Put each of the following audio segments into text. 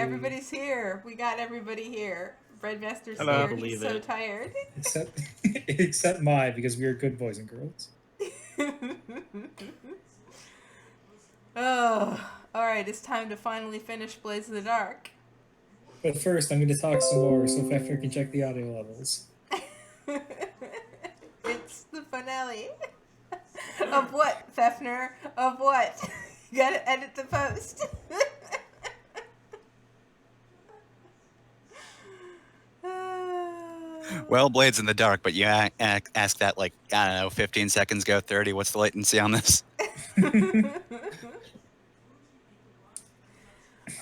everybody's here. We got everybody here. Breadmaster's Hello. here. He's so tired. Except my, because we are good boys and girls. Oh, all right. It's time to finally finish Blaze in the Dark. But first, I'm going to talk some more so Fefner can check the audio levels. It's the finale. Of what, Fefner? Of what? You gotta edit the post. Well, Blades in the Dark, but you ask that like, I don't know, 15 seconds ago, 30. What's the latency on this?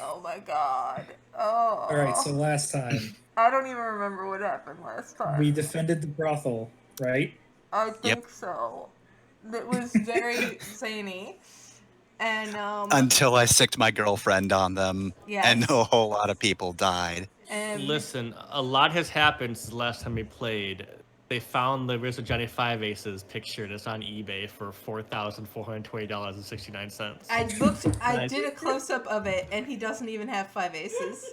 Oh my god. Oh. Alright, so last time, I don't even remember what happened last time. we defended the brothel, right? I think so. It was very zany. And Until I sicked my girlfriend on them, Yes. and a whole lot of people died. and Listen, a lot has happened since the last time we played. They found the Wizard Johnny 5 Aces picture that's on eBay for $4,420.69. I looked. I did a close up of it, and he doesn't even have 5 aces.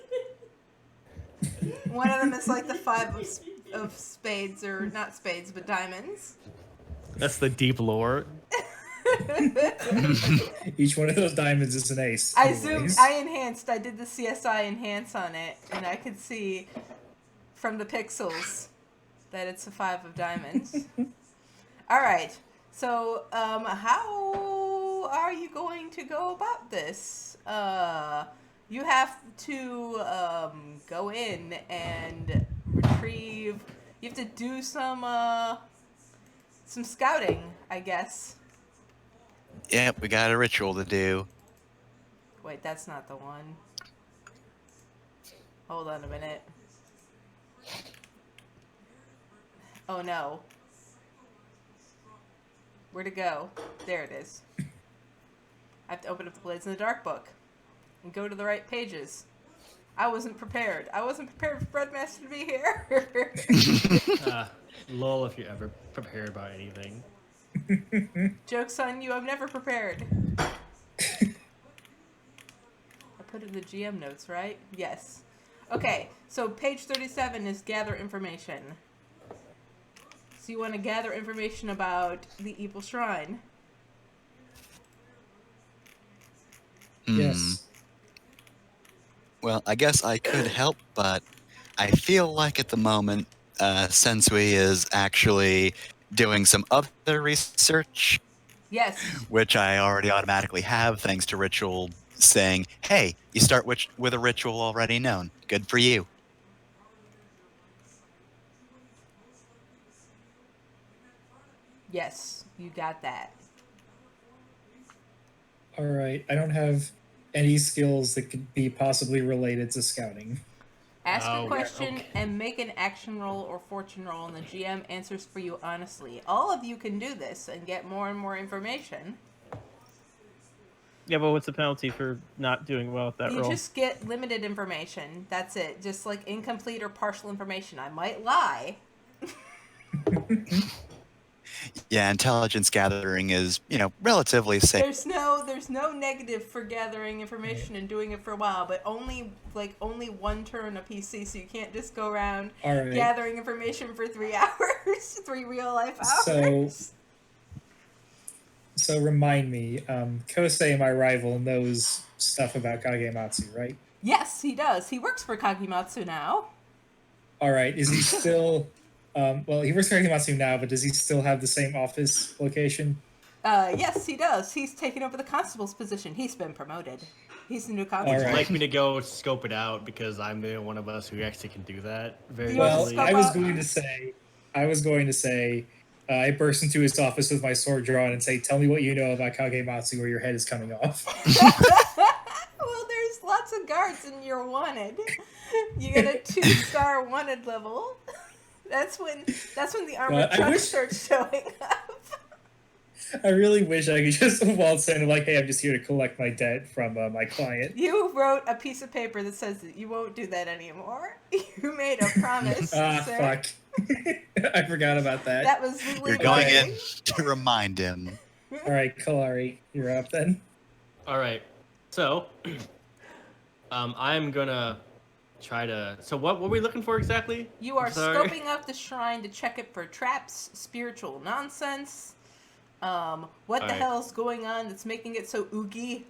One of them is like the 5 of spades, or not spades, but diamonds. That's the deep lore. Each one of those diamonds is an ace. I anyways. zoomed. I enhanced. I did the CSI enhance on it, and I could see from the pixels that it's a 5 of diamonds. All right. So, how are you going to go about this? You have to go in and retrieve. You have to do some scouting, I guess. Yep, we got a ritual to do. Wait, that's not the one. Hold on a minute. Oh no. Where'd it go? There it is. I have to open up the Blades in the Dark book and go to the right pages. I wasn't prepared. I wasn't prepared for Breadmaster to be here. Lol, if you're ever prepared about anything. Joke's on you, I'm never prepared. I put in the GM notes, right? Yes. Okay, so page 37 is gather information. So you want to gather information about the Evil Shrine. Yes. Well, I guess I could help, but I feel like at the moment, Sensui is actually doing some other research, Yes. which I already automatically have thanks to Ritual saying, hey, you start with a ritual already known. Good for you. Yes, you got that. Alright, I don't have any skills that could be possibly related to scouting. Ask a Oh, question okay. and make an action roll or fortune roll, and the GM answers for you honestly. All of you can do this and get more and more information. Yeah, but what's the penalty for not doing well at that You roll? just get limited information. That's it. Just like incomplete or partial information. I might lie. Yeah, intelligence gathering is, relatively safe. There's no negative for gathering information and doing it for a while, but only one turn a PC, so you can't just go around Alright. gathering information for 3 hours, 3 real life hours. So remind me, Kosei, my rival, knows stuff about Kagematsu, right? Yes, he does. He works for Kagematsu now. Alright, is he still... well, he works for Kagematsu now, but does he still have the same office location? Yes, he does. He's taken over the constable's position. He's been promoted. He's the new constable. Would you Alright. like me to go scope it out because I'm the one of us who actually can do that? Very You want to Well, easily. scope I was out- going to say, I burst into his office with my sword drawn and say, tell me what you know about Kagematsu or your head is coming off. Well, there's lots of guards and you're wanted. You get a 2-star wanted level. That's when the armored I truck wish- starts showing up. I really wish I could just waltz in and like, hey, I'm just here to collect my debt from my client. You wrote a piece of paper that says that you won't do that anymore. You made a promise, Ah, sir. fuck. I forgot about that. That was You're legally going in binding. to remind him. Alright, Kalari, you're up then. All right. So, I'm gonna try to. So what were we looking for exactly? You are I'm sorry. scoping out the shrine to check it for traps, spiritual nonsense. What the Alright. hell's going on that's making it so oogie?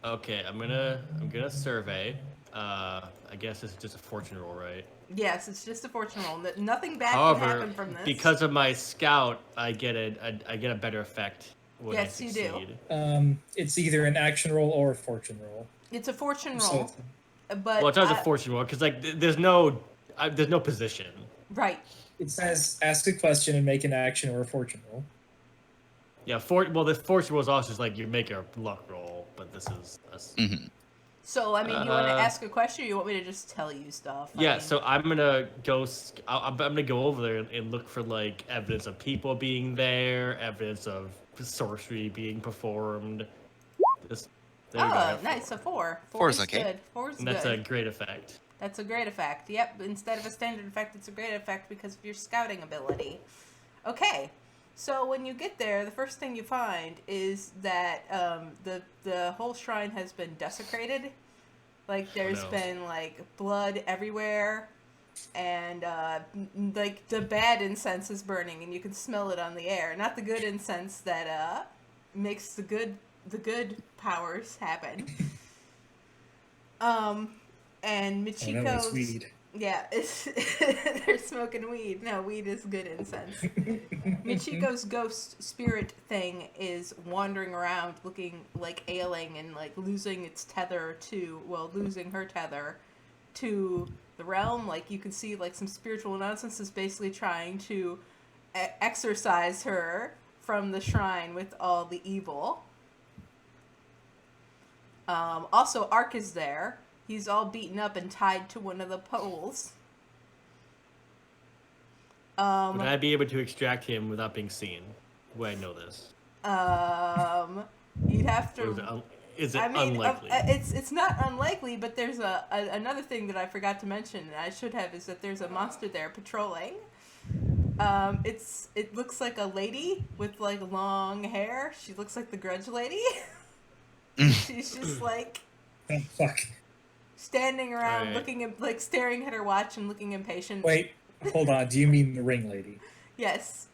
Okay, I'm gonna survey. I guess it's just a fortune roll, right? Yes, it's just a fortune roll. Nothing bad However, can happen from this. because of my scout, I get a better effect when Yes, I you do. succeed. It's either an action roll or a fortune roll. It's a fortune So roll, it's- but Well, it's always I- a fortune roll because like there's no position. right. it says ask a question and make an action or a fortune roll. Yeah, the fortune roll is also just like you make a luck roll, but this is. So I mean, you want to Uh, ask a question, or you want me to just tell you stuff? I Yeah, mean, so I'm gonna go. I'm gonna go over there and look for like evidence of people being there, evidence of sorcery being performed. There we go, I Oh, got nice. A 4. Four is is okay. good. 4 is And that's a good. great effect. That's a great effect. Yep. Instead of a standard effect, it's a great effect because of your scouting ability. Okay. So when you get there, the first thing you find is that the whole shrine has been desecrated. Like there's no. been like blood everywhere, and like the bad incense is burning, and you can smell it on the air. Not the good incense that makes the good powers happen. And Oh, Michiko's no, it's weed. yeah, it's they're smoking weed. No, weed is good incense. Michiko's ghost spirit thing is wandering around looking like ailing and like losing her tether to the realm. Like you can see like some spiritual nonsense is basically trying to exorcise her from the shrine with all the evil. Also, Ark is there. He's all beaten up and tied to one of the poles. Would I be able to extract him without being seen? Would I know this? You'd have Or to. is it I mean, unlikely? it's not unlikely, but there's another thing that I forgot to mention, and I should have, is that there's a monster there patrolling. It looks like a lady with like long hair. She looks like the Grudge lady. She's just like Oh, fuck. standing around, Alright. looking at, like staring at her watch and looking impatient. Wait, hold on. Do you mean the ring lady? Yes.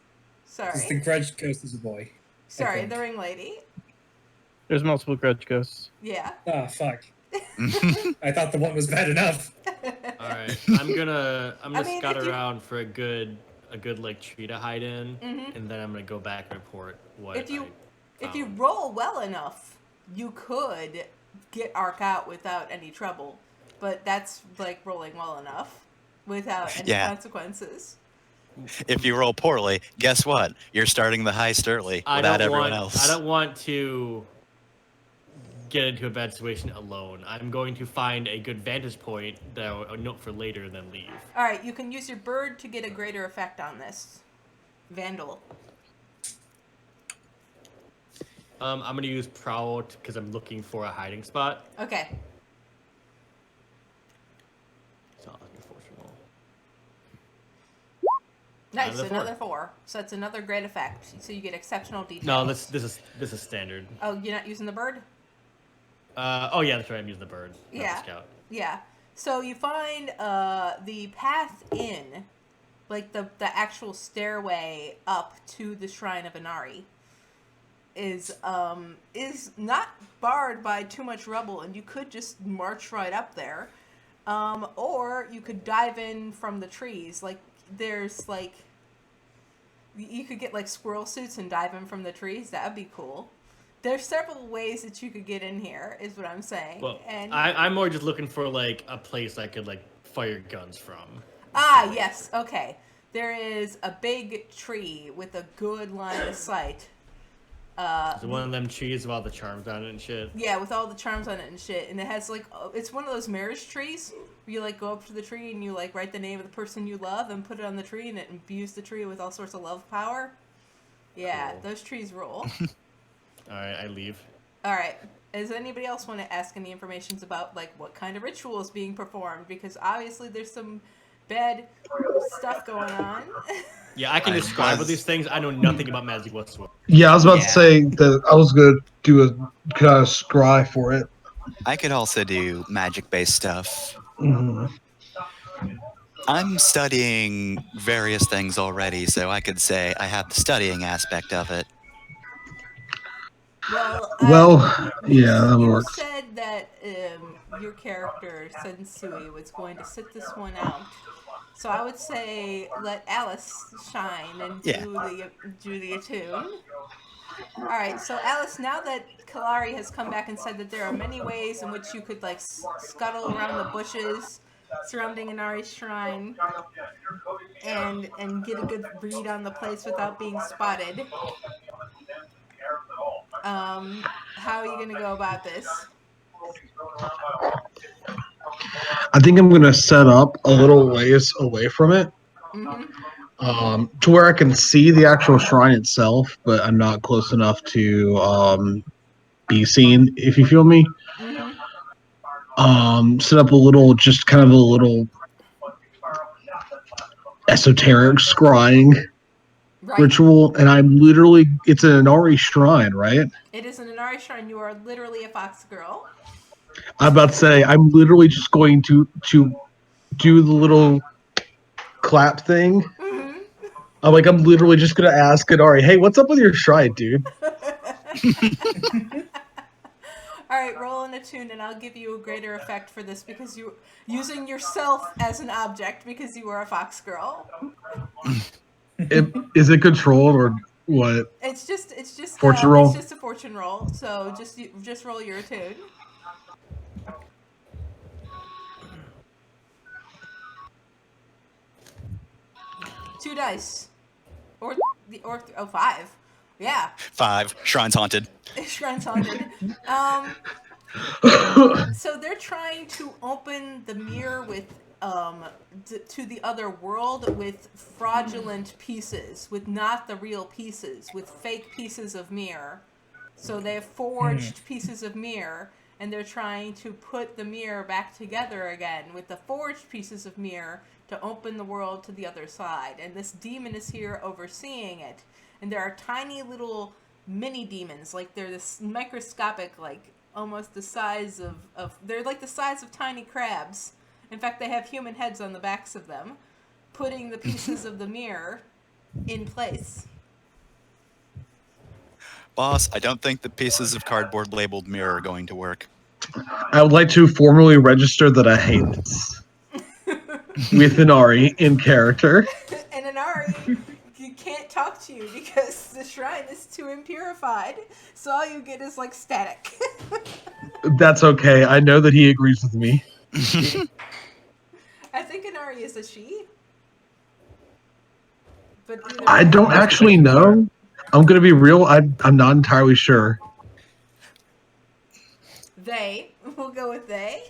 'Cause the Sorry. grudge ghost is a boy. Sorry, think. the ring lady. There's multiple grudge ghosts. Yeah. Ah, fuck. I thought the one was bad enough. All right, I'm gonna mean, scout if you- around for a good like tree to hide in, Mhm. and then I'm gonna go back and report what. If you I if you found. roll well enough, you could get Ark out without any trouble. But that's like rolling well enough without any Yeah. consequences. If you roll poorly, guess what? You're starting the heist early I without don't everyone want, else. I don't want to get into a bad situation alone. I'm going to find a good vantage point that I'll note for later and then leave. All right, you can use your bird to get a greater effect on this. Vandal. I'm gonna use prowl because I'm looking for a hiding spot. Okay. So I'll do fortune roll. Nice, Another another four. 4. So that's another great effect. So you get exceptional details. No, this is standard. Oh, you're not using the bird? Oh yeah, that's right. I'm using the bird. Not Yeah. The scout. Yeah. So you find the path in, like the actual stairway up to the Shrine of Inari, is not barred by too much rubble, and you could just march right up there, or you could dive in from the trees. Like there's like you could get like squirrel suits and dive in from the trees. That would be cool. There's several ways that you could get in here, is what I'm saying. Well, and I'm more just looking for like a place I could like fire guns from. Ah, yes. Okay. There is a big tree with a good line of sight. Is it one of them trees with all the charms on it and shit? Yeah, with all the charms on it and shit. And it has like, it's one of those marriage trees where you like go up to the tree and you like write the name of the person you love and put it on the tree, and it imbues the tree with all sorts of love power. Yeah, Cool. those trees roll. All right, I leave. All right. Does anybody else want to ask any information about like what kind of ritual is being performed? Because obviously there's some bad stuff going on. Yeah, I can I describe was- what these things. I know nothing about magic whatsoever. Yeah, I was about Yeah. to say that I was going to do a kind of scry for it. I could also do magic-based stuff. Mhm. I'm studying various things already, so I could say I have the studying aspect of it. Well, Well, yeah, that you works. said that your character Sensui was going to sit this one out. So I would say let Alice shine and Yeah. do the attune. All right, so Alice, now that Kalari has come back and said that there are many ways in which you could like scuttle around the bushes surrounding Inari's shrine and get a good read on the place without being spotted. How are you gonna go about this? I think I'm gonna set up a little ways away from it, to where I can see the actual shrine itself, but I'm not close enough to be seen. If you feel me, set up a little, just kind of a little esoteric scrying Right. ritual, and I'm literally, it's an Inari shrine, right? It is an Inari shrine. You are literally a fox girl. I'm about to say, I'm literally just going to do the little clap thing. I'm literally just gonna ask Inari, hey, what's up with your shrine, dude? All right, roll an attune, and I'll give you a greater effect for this because you using yourself as an object because you are a fox girl. Is it controlled or what? It's just Fortune roll? It's just a fortune roll. So just roll your attune. Two dice, or 5. Yeah. 5. Shrine's haunted. Shrine's haunted. So they're trying to open the mirror with to the other world with fraudulent pieces, with not the real pieces, with fake pieces of mirror. So they have forged pieces of mirror, and they're trying to put the mirror back together again with the forged pieces of mirror to open the world to the other side. And this demon is here overseeing it. And there are tiny little mini demons, like they're this microscopic, like almost the size of they're like the size of tiny crabs. In fact, they have human heads on the backs of them, putting the pieces of the mirror in place. Boss, I don't think the pieces of cardboard labeled mirror are going to work. I would like to formally register that I hate this with Inari in character. And Inari, you can't talk to you because the shrine is too impurified, so all you get is like static. That's okay. I know that he agrees with me. I think Inari is a she. But I don't actually know. I'm gonna be real. I'm not entirely sure. They. We'll go with they.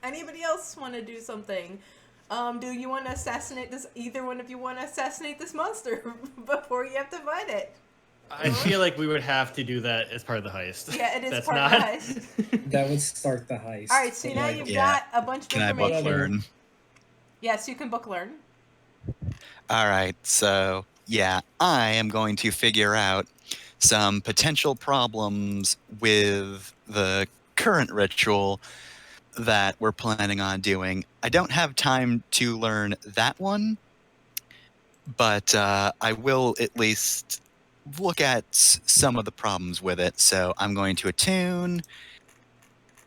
Anybody else want to do something? Do you want to assassinate this? Either one of you want to assassinate this monster before you have to fight it? I feel like we would have to do that as part of the heist. Yeah, it is That's part not... of the heist. That would start the heist. All right, so But now like, you've Yeah. got a bunch of Can I book information. learn? Yes, you can book learn. All right, so yeah, I am going to figure out some potential problems with the current ritual that we're planning on doing. I don't have time to learn that one, but I will at least look at some of the problems with it. So I'm going to attune.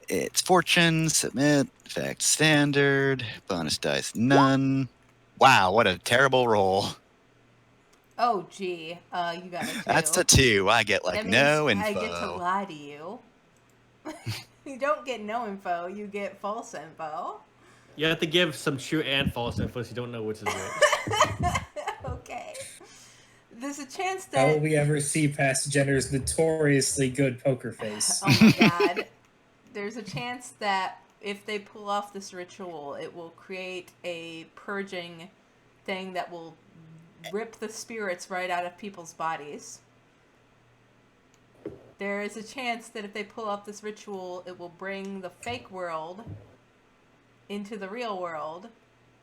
It's fortune, submit, effect standard, bonus dice none. Wow, what a terrible roll. Oh, gee. You got a 2. That's a 2. I get like That no means info. I get to lie to you. You don't get no info, you get false info. You have to give some true and false info so you don't know which is which. Okay. There's a chance How will that... we ever see past Jenner's notoriously good poker face? Oh my god. There's a chance that if they pull off this ritual, it will create a purging thing that will rip the spirits right out of people's bodies. There is a chance that if they pull off this ritual, it will bring the fake world into the real world.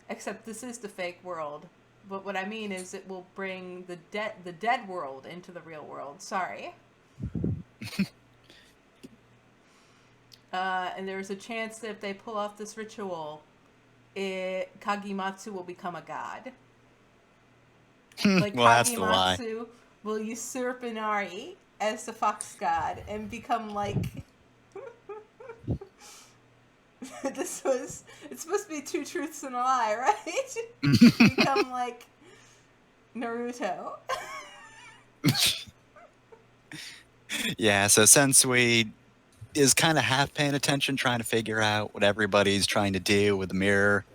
Except this is the fake world. But what I mean is it will bring the dead world into the real world. Sorry. and there's a chance that if they pull off this ritual, Kagematsu will become a god. Like Well, that's the lie. Kagematsu will usurp Inari as the fox god and become like. It's supposed to be 2 truths and a lie, right? Become like Naruto. Yeah, so Sensui is kind of half paying attention, trying to figure out what everybody's trying to do with the mirror,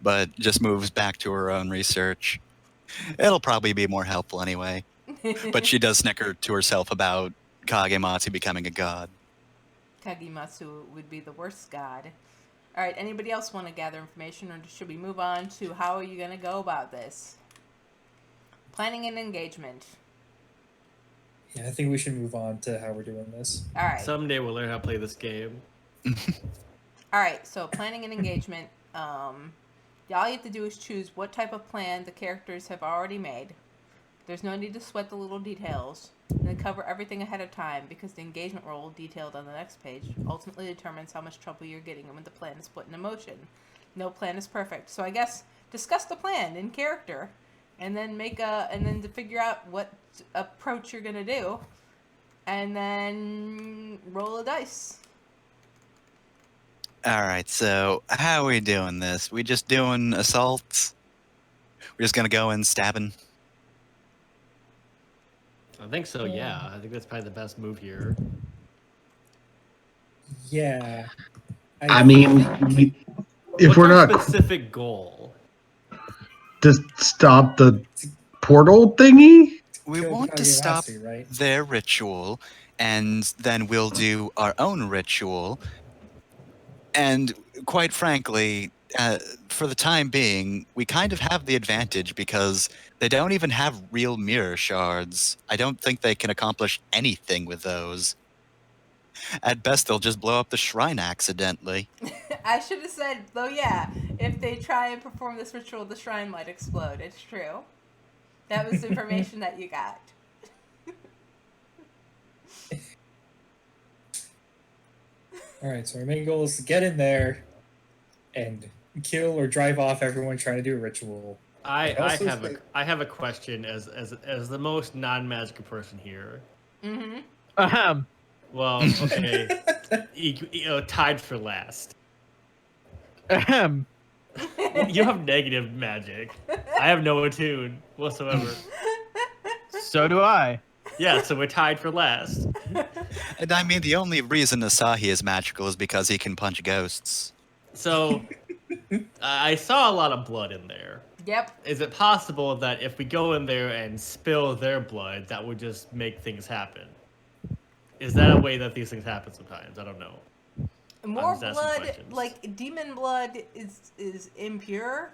but just moves back to her own research. It'll probably be more helpful anyway. But she does snicker to herself about Kagematsu becoming a god. Kagematsu would be the worst god. All right, anybody else want to gather information, or should we move on to how are you going to go about this? Planning and engagement. Yeah, I think we should move on to how we're doing this. All right. Someday we'll learn how to play this game. All right, so planning and engagement. All you have to do is choose what type of plan the characters have already made. There's no need to sweat the little details. And then cover everything ahead of time, because the engagement role detailed on the next page ultimately determines how much trouble you're getting when the plan is put into motion. No plan is perfect. So I guess discuss the plan in character, and then to figure out what approach you're gonna do, and then roll a dice. All right, so how are we doing this? We just doing assaults? We're just gonna go in stabbing? I think so, yeah. I think that's probably the best move here. Yeah. I mean, if What's we're our not specific goal? to stop the portal thingy, We Kill want to stop Kagematsu, right? their ritual, and then we'll do our own ritual. And quite frankly, for the time being, we kind of have the advantage because they don't even have real mirror shards. I don't think they can accomplish anything with those. At best, they'll just blow up the shrine accidentally. I should have said, though, yeah, if they try and perform this ritual, the shrine might explode. It's true. That was information that you got. Alright, so our main goal is to get in there and kill or drive off everyone trying to do a ritual. I also have a question as the most non-magical person here. Mm-hmm. Ahem. Well, okay, tied for last. Ahem. You have negative magic. I have no attune whatsoever. So do I. Yeah, so we're tied for last. And I mean, the only reason Asahi is magical is because he can punch ghosts. So I saw a lot of blood in there. Yep. Is it possible that if we go in there and spill their blood, that would just make things happen? Is that a way that these things happen sometimes? I don't know. More just asking blood, questions. like demon blood, is impure,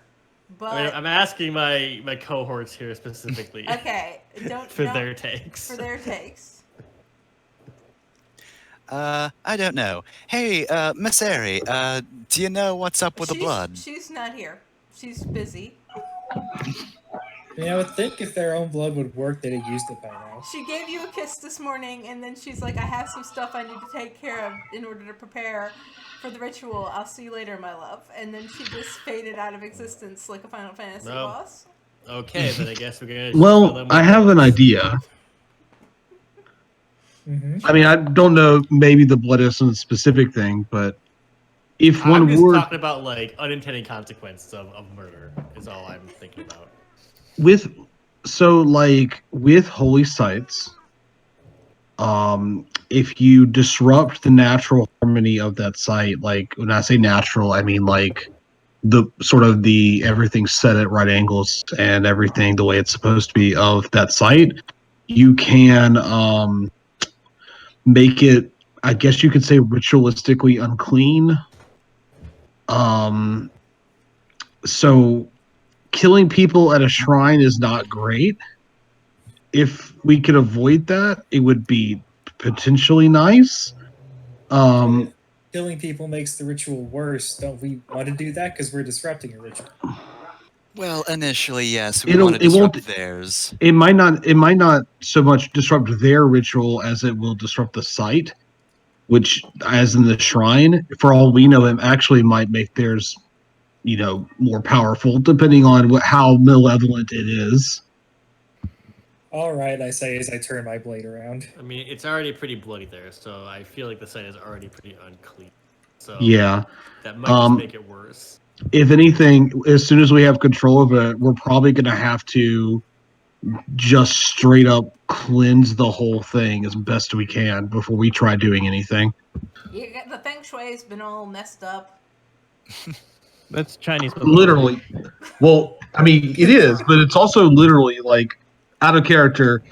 but I mean, I'm asking my cohorts here specifically okay, for their takes. for their takes. I don't know. Hey, Miss Airy, do you know what's up with the blood? She's not here. She's busy. I mean, I would think if their own blood would work, they'd have used it by now. She gave you a kiss this morning, and then she's like, I have some stuff I need to take care of in order to prepare for the ritual. I'll see you later, my love. And then she just faded out of existence like a Final Fantasy Well, boss. Okay, then I guess we're gonna. fill well, them I with have an bullets. idea. Mm-hmm. I mean, I don't know. Maybe the blood isn't a specific thing, but if I'm one just were talking about like unintended consequences of murder is all I'm thinking about. with holy sites, if you disrupt the natural harmony of that site, like when I say natural, I mean like the sort of the everything set at right angles and everything the way it's supposed to be of that site, you can make it, I guess you could say, ritualistically unclean. So killing people at a shrine is not great. If we could avoid that, it would be potentially nice. Killing people makes the ritual worse. Don't we want to do that because we're disrupting a ritual? Well, initially, yes, we It'll- want to it won't- disrupt theirs. It might not so much disrupt their ritual as it will disrupt the site. which, as in the shrine, for all we know, it actually might make theirs, more powerful, depending on how malevolent it is. All right, I say as I turn my blade around. I mean, it's already pretty bloody there, so I feel like the site is already pretty unclean. So Yeah. that might just make it worse. If anything, as soon as we have control of it, we're probably going to have to just straight up cleanse the whole thing as best we can before we try doing anything. The feng shui's been all messed up. That's Chinese. Literally. Well, I mean, it is, but it's also literally, like, out of character.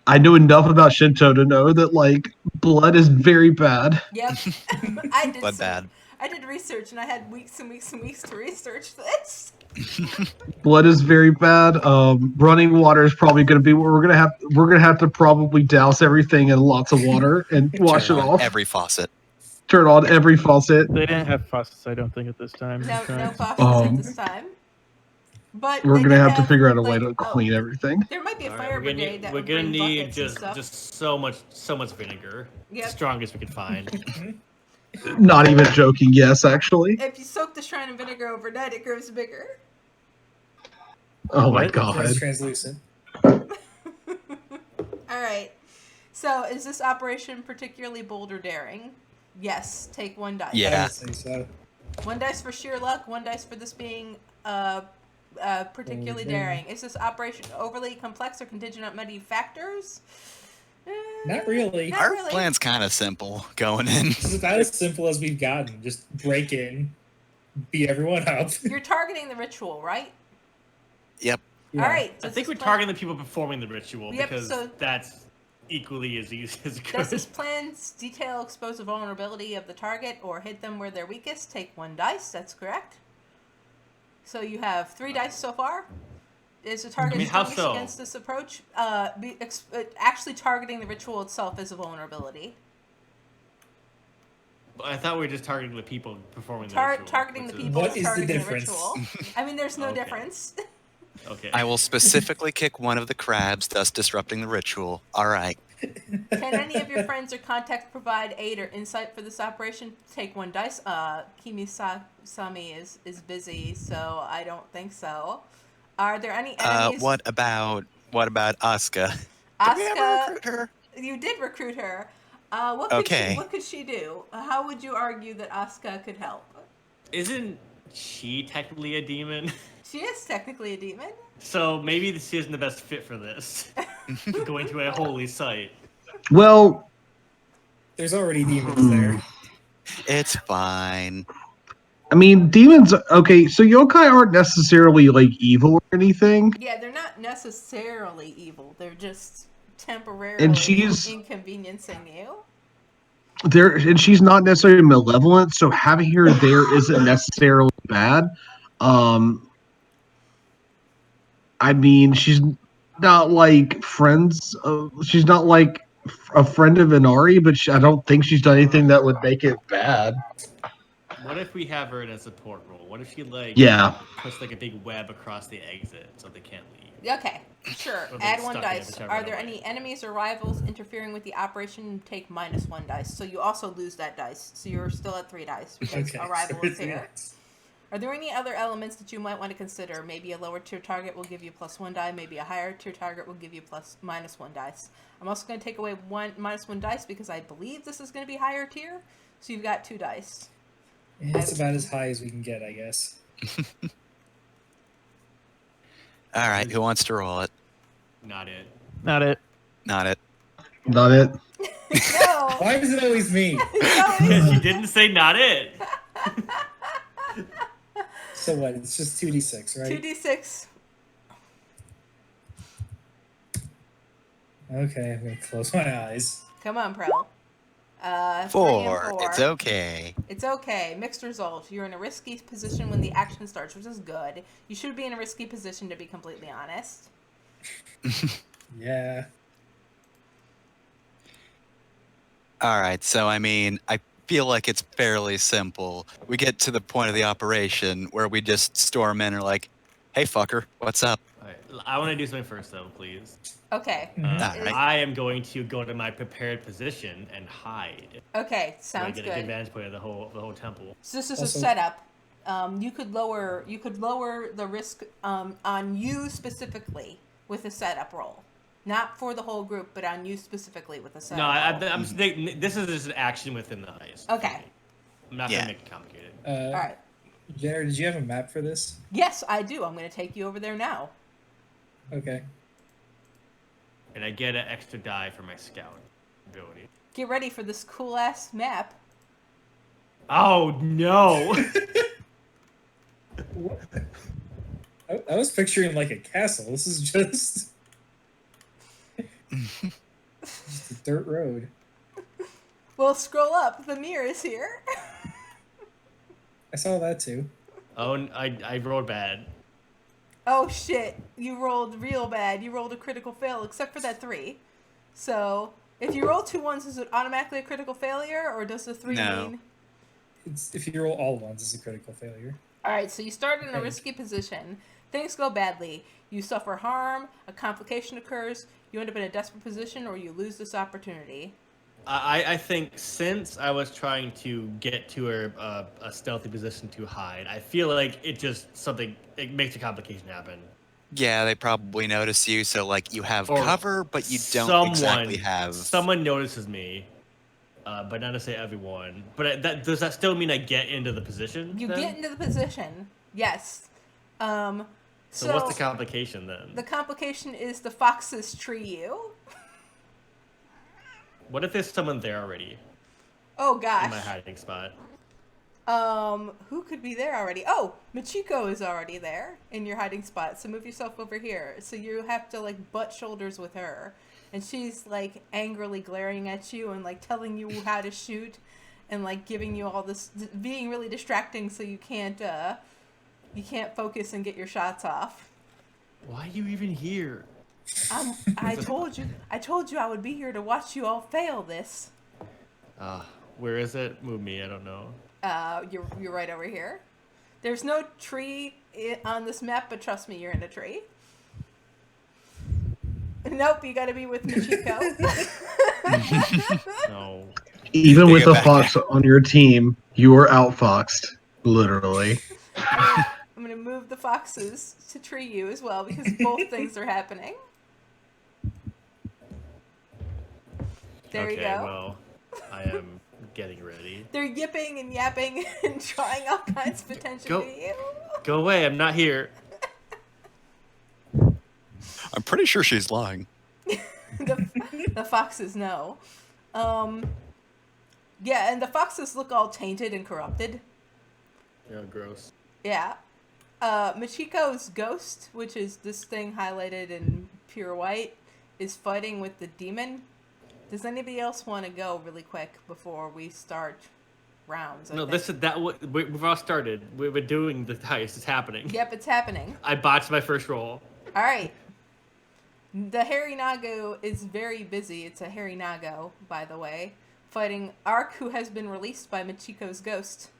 I know enough about Shinto to know that, like, blood is very bad. Yep. I did Blood bad. I did research, and I had weeks and weeks and weeks to research this. Blood is very bad. Running water is probably going to be what we're gonna have to probably douse everything in lots of water and wash it Turn on off. every faucet. Turn on every faucet. They didn't have faucets, I don't think, at this time. No faucets Oh. at this time. But We're they gonna did have to figure out a way like, to clean everything. There might be a All right, fire brigade that we're would gonna bring need buckets and stuff. just so much vinegar. Yep. Strongest we could find. Not even joking. Yes, actually. If you soak the shrine in vinegar overnight, it grows bigger. Oh my What? god. It's translucent. All right. So, is this operation particularly bold or daring? Yes. Take 1 dice. I Yeah. would say so. 1 dice for sheer luck. 1 dice for this being particularly Okay. daring. Is this operation overly complex or contingent on many factors? Not really. Not Our really. plan's kind of simple going in. It's about as simple as we've gotten. Just break in, beat everyone up. You're targeting the ritual, right? Yep. Yeah. All right. I does think this we're plan- targeting the people performing the ritual Yep, because so- that's equally as easy as Does good. this plan detail expose the vulnerability of the target or hit them where they're weakest? Take 1 dice. That's correct. So you have 3 dice so far. Is the target how strongest so? against this approach? Actually targeting the ritual itself is a vulnerability. I thought we were just targeting the people performing the Tar- ritual. targeting the What's people What is is the targeting the difference? ritual. I mean, there's no Okay. difference. Okay. I will specifically kick one of the crabs, thus disrupting the ritual. All right. Can any of your friends or contacts provide aid or insight for this operation? Take 1 dice. Kimi-sami is busy, so I don't think so. Are there any enemies? What about Asuka? Did we ever Asuka, recruit her? you did recruit her. What Okay. could she do? How would you argue that Asuka could help? Isn't she technically a demon? She is technically a demon. So maybe she isn't the best fit for this. Going to a holy site. Well, There's already demons there. It's fine. I mean, demons. Okay, so yokai aren't necessarily like evil or anything. Yeah, they're not necessarily evil. They're just temporarily And she's- inconveniencing you. And she's not necessarily malevolent, so having her there isn't necessarily bad. I mean, she's not like friends. She's not like a friend of Inari, but I don't think she's done anything that would make it bad. What if we have her in a support role? What if she Yeah. puts like a big web across the exit so they can't leave? Okay, sure. Or they Add get 1 stuck in dice. whichever Are one there away. any enemies or rivals interfering with the operation? Take -1 dice. So you also lose that dice. So you're still at 3 dice because Okay. a rival so is here. it's- Are there any other elements that you might want to consider? Maybe a lower tier target will give you +1 die. Maybe a higher tier target will give you -1 dice. I'm also going to take away -1 dice because I believe this is going to be higher tier. So you've got 2 dice. It's about as high as we can get, I guess. All right. Who wants to roll it? Not it. Not it. Not it. Not it. No. Why is it always me? No, Because you didn't say not it. So what? It's just 2d6, right? 2d6. Okay, I'm gonna close my eyes. Come on, Pro. 3 and 4. It's okay. It's okay. Mixed result. You're in a risky position when the action starts, which is good. You should be in a risky position, to be completely honest. Yeah. All right. So, I mean, I feel like it's fairly simple. We get to the point of the operation where we just storm in and are like, hey, fucker, what's up? All right, I want to do something first, though, please. Okay. Alright. I am going to go to my prepared position and hide. Okay, So I sounds get an good. advantage point of the whole temple. So this is Also- a setup. You could lower the risk on you specifically with a setup roll, not for the whole group, but on you specifically with a setup. No, roll. I'm just this is just an action within the heist. Okay. I'm not Yeah. gonna make it complicated. All right. Jared, did you have a map for this? Yes, I do. I'm going to take you over there now. Okay. And I get an extra die for my scout ability. Get ready for this cool ass map. Oh no! What? I was picturing like a castle. This is just just a dirt road. Well, scroll up. The mirror is here. I saw that too. Oh, I rolled bad. Oh shit! You rolled real bad. You rolled a critical fail, except for that 3. So if you roll 2 ones, is it automatically a critical failure, or does the 3 No. mean? It's if you roll all ones, it's a critical failure. All right. So you start in a Okay. risky position. Things go badly. You suffer harm. A complication occurs. You end up in a desperate position, or you lose this opportunity. I think since I was trying to get to a stealthy position to hide, I feel like it makes a complication happen. Yeah, they probably notice you, so like you have Or cover, but you don't exactly have. Someone notices me, but not to say everyone. But does that still mean I get into the position? You then? get into the position. Yes. So what's the complication then? The complication is the foxes tree you. What if there's someone there already Oh in gosh. my hiding spot? Who could be there already? Oh, Machiko is already there in your hiding spot. So move yourself over here. So you have to like butt shoulders with her, and she's like angrily glaring at you and like telling you how to shoot, and like giving you all this, being really distracting, so you can't focus and get your shots off. Why are you even here? I told you I would be here to watch you all fail this. Where is it? Move me. I don't know. You're right over here. There's no tree on this map, but trust me, you're in a tree. Nope, you gotta be with Michiko. No. Even Take with it the back. fox on your team, you were outfoxed, literally. I'm gonna move the foxes to tree you as well, because both things are happening. There you Okay, go. well, I am getting ready. They're yipping and yapping and trying all kinds of attention Go. to you. Go away. I'm not here. I'm pretty sure she's lying. The foxes know. Yeah, and the foxes look all tainted and corrupted. Yeah, gross. Yeah. Machiko's ghost, which is this thing highlighted in pure white, is fighting with the demon. Does anybody else want to go really quick before we start rounds? I No, think? we've all started. We're doing the heist. It's happening. Yep, it's happening. I botched my first roll. All right. The Harry Nago is very busy. It's a Harry Nago, by the way, fighting Ark, who has been released by Machiko's ghost,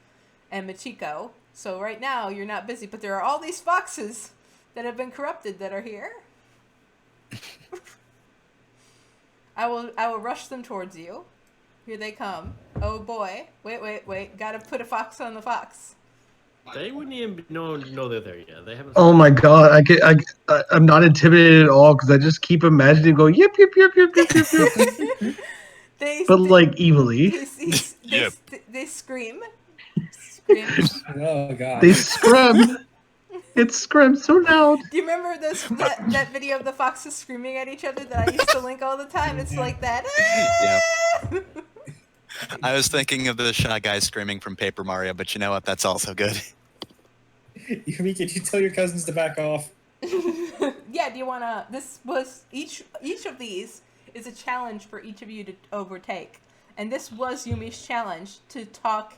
and Machiko. So right now you're not busy, but there are all these foxes that have been corrupted that are here. I will rush them towards you. Here they come. Oh boy! Wait! Gotta put a fox on the fox. They wouldn't even know they're there yet. They haven't. Oh my god, I'm not intimidated at all because I just keep imagining go yip yip yip yip yip yip yip, but like evilly. They scream. Oh god. They scream. It screams so loud. Do you remember that video of the foxes screaming at each other that I used to link all the time? It's like that. I was thinking of the Shy Guy screaming from Paper Mario, but you know what? That's also good. Yumi, can you tell your cousins to back off? Yeah, do you wanna? This was each of these is a challenge for each of you to overtake, and this was Yumi's challenge to talk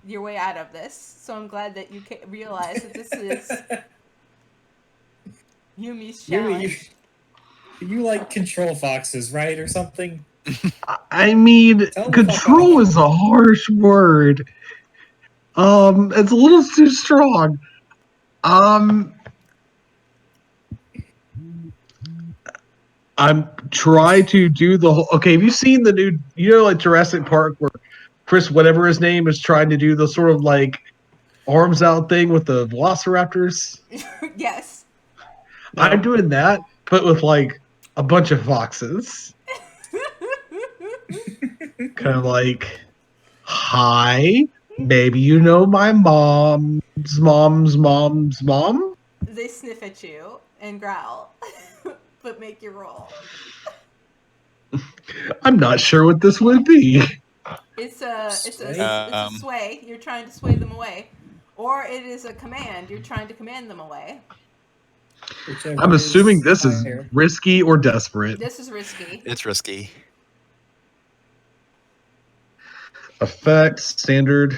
your way out of this. So I'm glad that you realize that this is Yumi's challenge. Yumi, you like control foxes, right, or something? I mean, Tell them control fuck off. is a harsh word. It's a little too strong. I'm trying to do the whole. Okay, have you seen the new? Like Jurassic Park, where Chris, whatever his name, is trying to do the sort of like arms out thing with the Velociraptors. Yes. I'm doing that, but with like a bunch of foxes. Kind of like, hi, maybe you know my mom's mom. They sniff at you and growl, but make you roll. I'm not sure what this would be. It's a Sway? sway. You're trying to sway them away, or it is a command. You're trying to command them away. Whichever I'm assuming this is higher. risky or desperate. This is risky. It's risky. Effect, standard.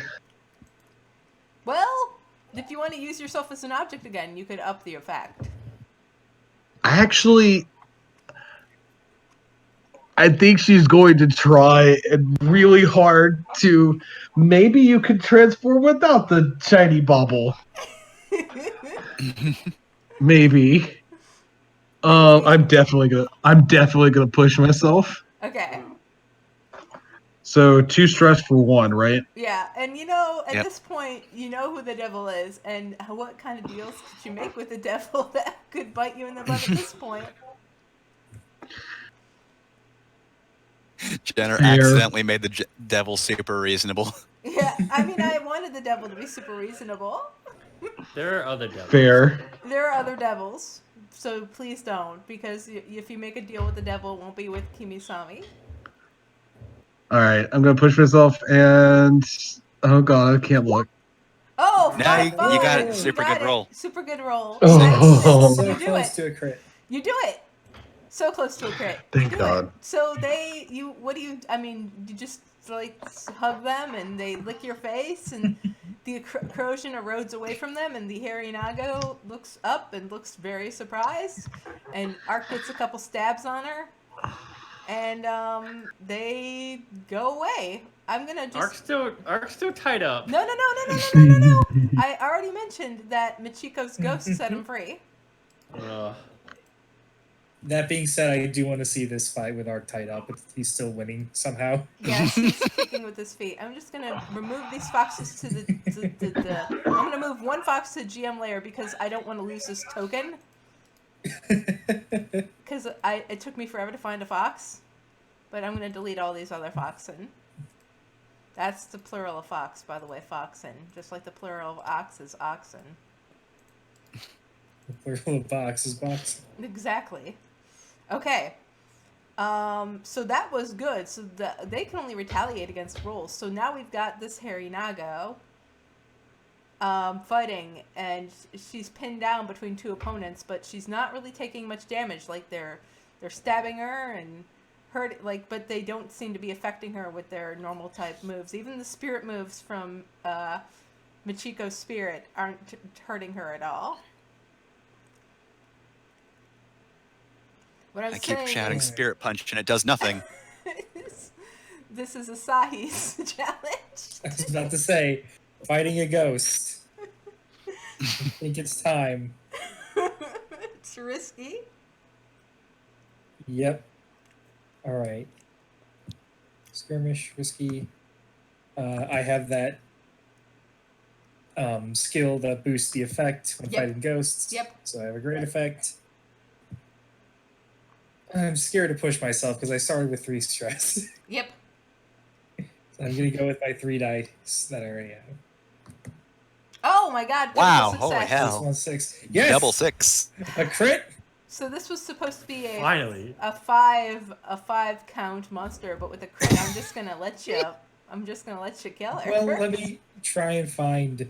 Well, if you want to use yourself as an object again, you could up the effect. I think she's going to try and really hard to. Maybe you could transform without the shiny bauble. Maybe. I'm definitely gonna push myself. Okay. So 2 stress for 1, right? Yeah, and at Yep. this point, you know who the devil is, and what kind of deals could you make with the devil that could bite you in the butt at this point? Jenner Fair. accidentally made the devil super reasonable. Yeah, I mean, I wanted the devil to be super reasonable. There are other devils. Fair. There are other devils, so please don't, because if you make a deal with the devil, it won't be with Kimisami. All right, I'm gonna push myself, and oh god, I can't look. Oh, Now five, you got it. five. Super got good it. roll. Super good roll. Oh. So You do close it. to a crit. You do it. So close to a crit. Thank You do God. it. So you just like hug them and they lick your face and the corrosion erodes away from them and the Harinago looks up and looks very surprised and Ark gets a couple stabs on her and they go away. I'm gonna just Ark's still tied up. No. I already mentioned that Michiko's ghost set him free. That being said, I do want to see this fight with Ark tied up, but he's still winning somehow. Yes, he's kicking with his feet. I'm just gonna remove these foxes to the I'm gonna move one fox to GM layer because I don't want to lose this token. Because it took me forever to find a fox, but I'm gonna delete all these other foxen. That's the plural of fox, by the way, foxen. Just like the plural of ox is oxen. The plural of box is box. Exactly. Okay. So that was good. So they can only retaliate against rolls. So now we've got this Harinago fighting, and she's pinned down between 2 opponents, but she's not really taking much damage. Like they're stabbing her and hurt, but they don't seem to be affecting her with their normal type moves. Even the spirit moves from Michiko's spirit aren't hurting her at all. What I'm I keep saying shouting is, spirit punch and it does nothing. this is Asahi's challenge. I was about to say, fighting a ghost. I think it's time. It's risky. Yep. All right. Skirmish, risky. I have that skill that boosts the effect when Yep. fighting ghosts. Yep. So I have a great effect. I'm scared to push myself because I started with 3 stress. Yep. So I'm gonna go with my 3 dice that I already have. Oh my god. Wow, critical holy success. hell. This one's 6. Yes. Double 6. A crit. So this was supposed to be Finally. a 5 count monster, but with a crit, I'm just gonna let you kill her. Well, let me try and find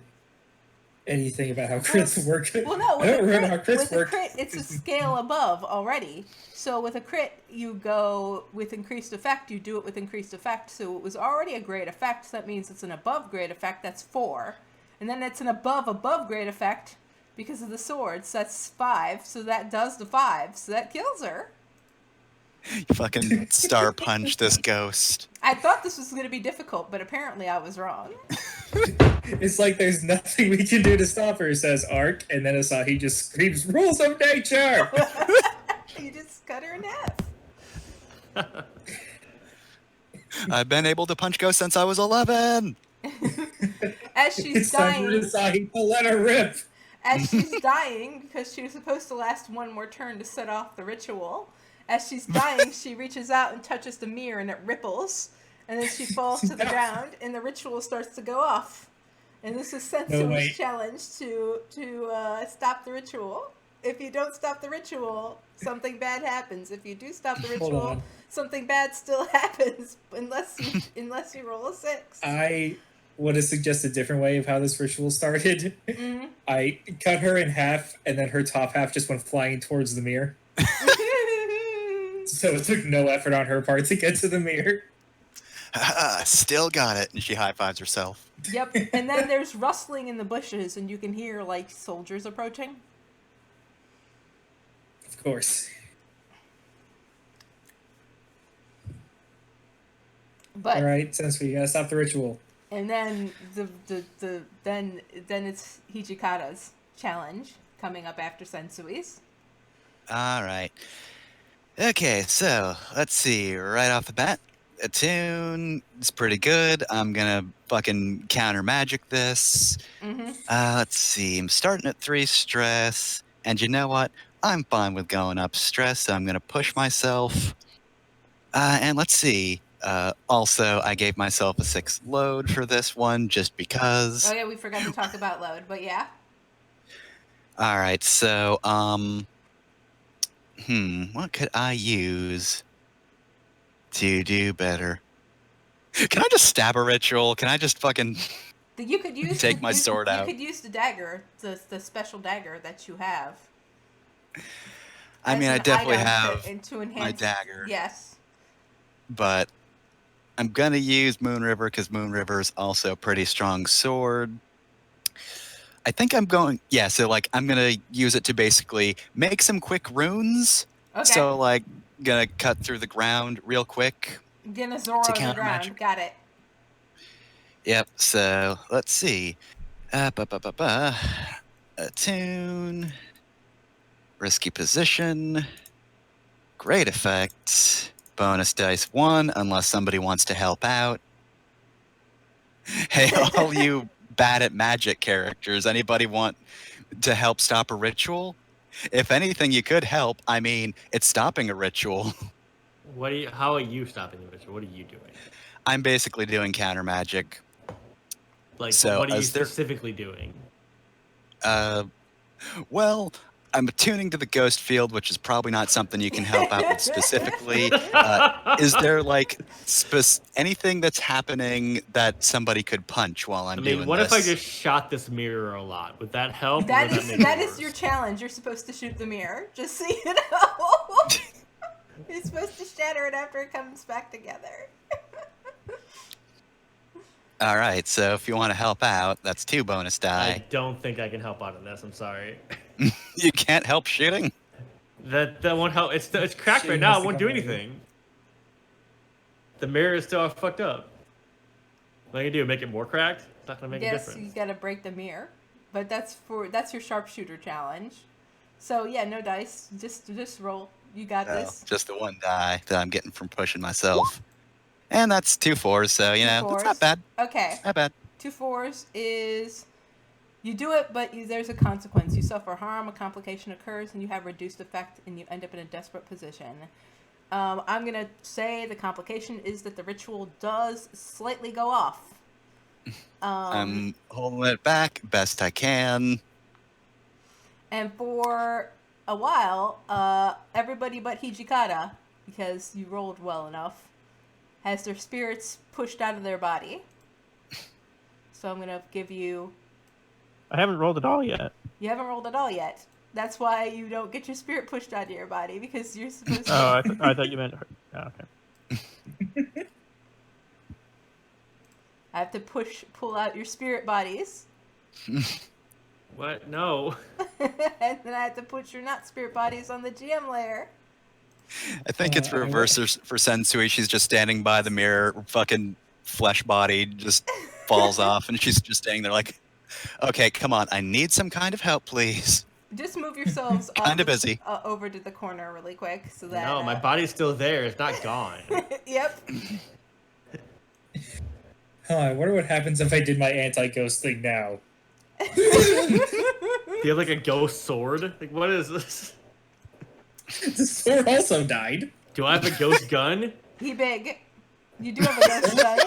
anything about how crits work. Well, no, I don't with remember how a crits crit, work. it's a scale above already. So with a crit, you go with increased effect. You do it with increased effect. So it was already a great effect. So that means it's an above great effect. That's 4, and then it's an above great effect because of the swords. That's 5. So that does the 5. So that kills her. You fucking star punch this ghost. I thought this was going to be difficult, but apparently I was wrong. It's like there's nothing we can do to stop her, says Ark, and then Asahi just screams, rules of nature! You just cut her in half. I've been able to punch ghosts since I was 11. As she's It's time for dying, Usagi to let her rip. as she's dying, because she was supposed to last one more turn to set off the ritual. As she's dying, she reaches out and touches the mirror, and it ripples, and then she falls to the ground, and the ritual starts to go off. And this is Sensui's way. challenge to stop the ritual. If you don't stop the ritual, something bad happens. If you do stop the Hold ritual, on. something bad still happens, unless you roll a 6. I want to suggest a different way of how this ritual started. Mhm. I cut her in half, and then her top half just went flying towards the mirror. So it took no effort on her part to get to the mirror. Still got it. And she high fives herself. Yep, and then there's rustling in the bushes, and you can hear, like, soldiers approaching. Of course. But All right, since we gotta stop the ritual. and then then it's Hijikata's challenge coming up after Sensui's. All right. Okay, so let's see. Right off the bat, Attune is pretty good. I'm gonna fucking counter magic this. Mm-hmm. Let's see. I'm starting at 3 stress, and you know what? I'm fine with going up stress, so I'm gonna push myself. And let's see. Also, I gave myself a 6 load for this one just because. Oh yeah, we forgot to talk about load, but yeah. All right, so what could I use to do better? Can I just stab a ritual? Can I just fucking You could use Take my sword out. You could use the dagger, the special dagger that you have. I as mean, I an definitely item have to enhance. my dagger, Yes. but I'm gonna use Moonriver because Moonriver is also a pretty strong sword. I think I'm going, yeah, so like I'm gonna use it to basically make some quick runes. Okay. So like gonna cut through the ground real quick. Gonna Zoro to on the counter ground. magic. Got it. Yep, so let's see. Attune. Risky position. Great effect. Bonus dice 1 unless somebody wants to help out. Hey, all you bad at magic characters, anybody want to help stop a ritual? If anything you could help, I mean, it's stopping a ritual. How are you stopping the ritual? What are you doing? I'm basically doing counter magic. Like, So, what are you is there- specifically doing? Well, I'm attuning to the ghost field, which is probably not something you can help out with specifically. Is there like anything that's happening that somebody could punch while I'm I doing mean, what this? if I just shot this mirror a lot? Would that help? or That would is make it that is worse? your challenge. You're supposed to shoot the mirror. Just so you know. You're supposed to shatter it after it comes back together. All right, so if you want to help out, that's 2 bonus I die. don't think I can help out on this. I'm sorry. You can't help shooting. That won't help. It's cracked She right now. has It to won't come do over. anything. The mirror is still fucked up. What are you gonna do? Make it more cracked? It's not gonna make a Yes, you difference. gotta break the mirror. But that's your sharpshooter challenge. So yeah, no dice. Just roll. You got No, this. just the 1 die that I'm getting from pushing myself. And that's 2 4s, so, you know, it's not 4s. bad. Okay. Not bad. 2 4s is you do it, but there's a consequence. You suffer harm, a complication occurs, and you have reduced effect, and you end up in a desperate position. I'm gonna say the complication is that the ritual does slightly go off. I'm holding it back best I can. And for a while, everybody but Hijikata, because you rolled well enough, has their spirits pushed out of their body. So I'm gonna give you. I haven't rolled at all yet. You haven't rolled at all yet. That's why you don't get your spirit pushed out of your body, because you're supposed to. Oh, I thought you meant. Oh, okay. I have to pull out your spirit bodies, What? No. and then I have to put your not spirit bodies on the GM layer. I think it's I will- reverse for Sensui. She's just standing by the mirror, fucking flesh body just falls off, and she's just standing there like, okay, come on, I need some kind of help, please. Just move yourselves Kinda busy. Over to the corner really quick so that. No, my body's still there. It's not gone. Yep. I wonder what happens if I did my anti-ghost thing now. Do you have like a ghost sword? Like, what is this? The sword also died. Do I have a ghost gun? He big. You do have a ghost gun.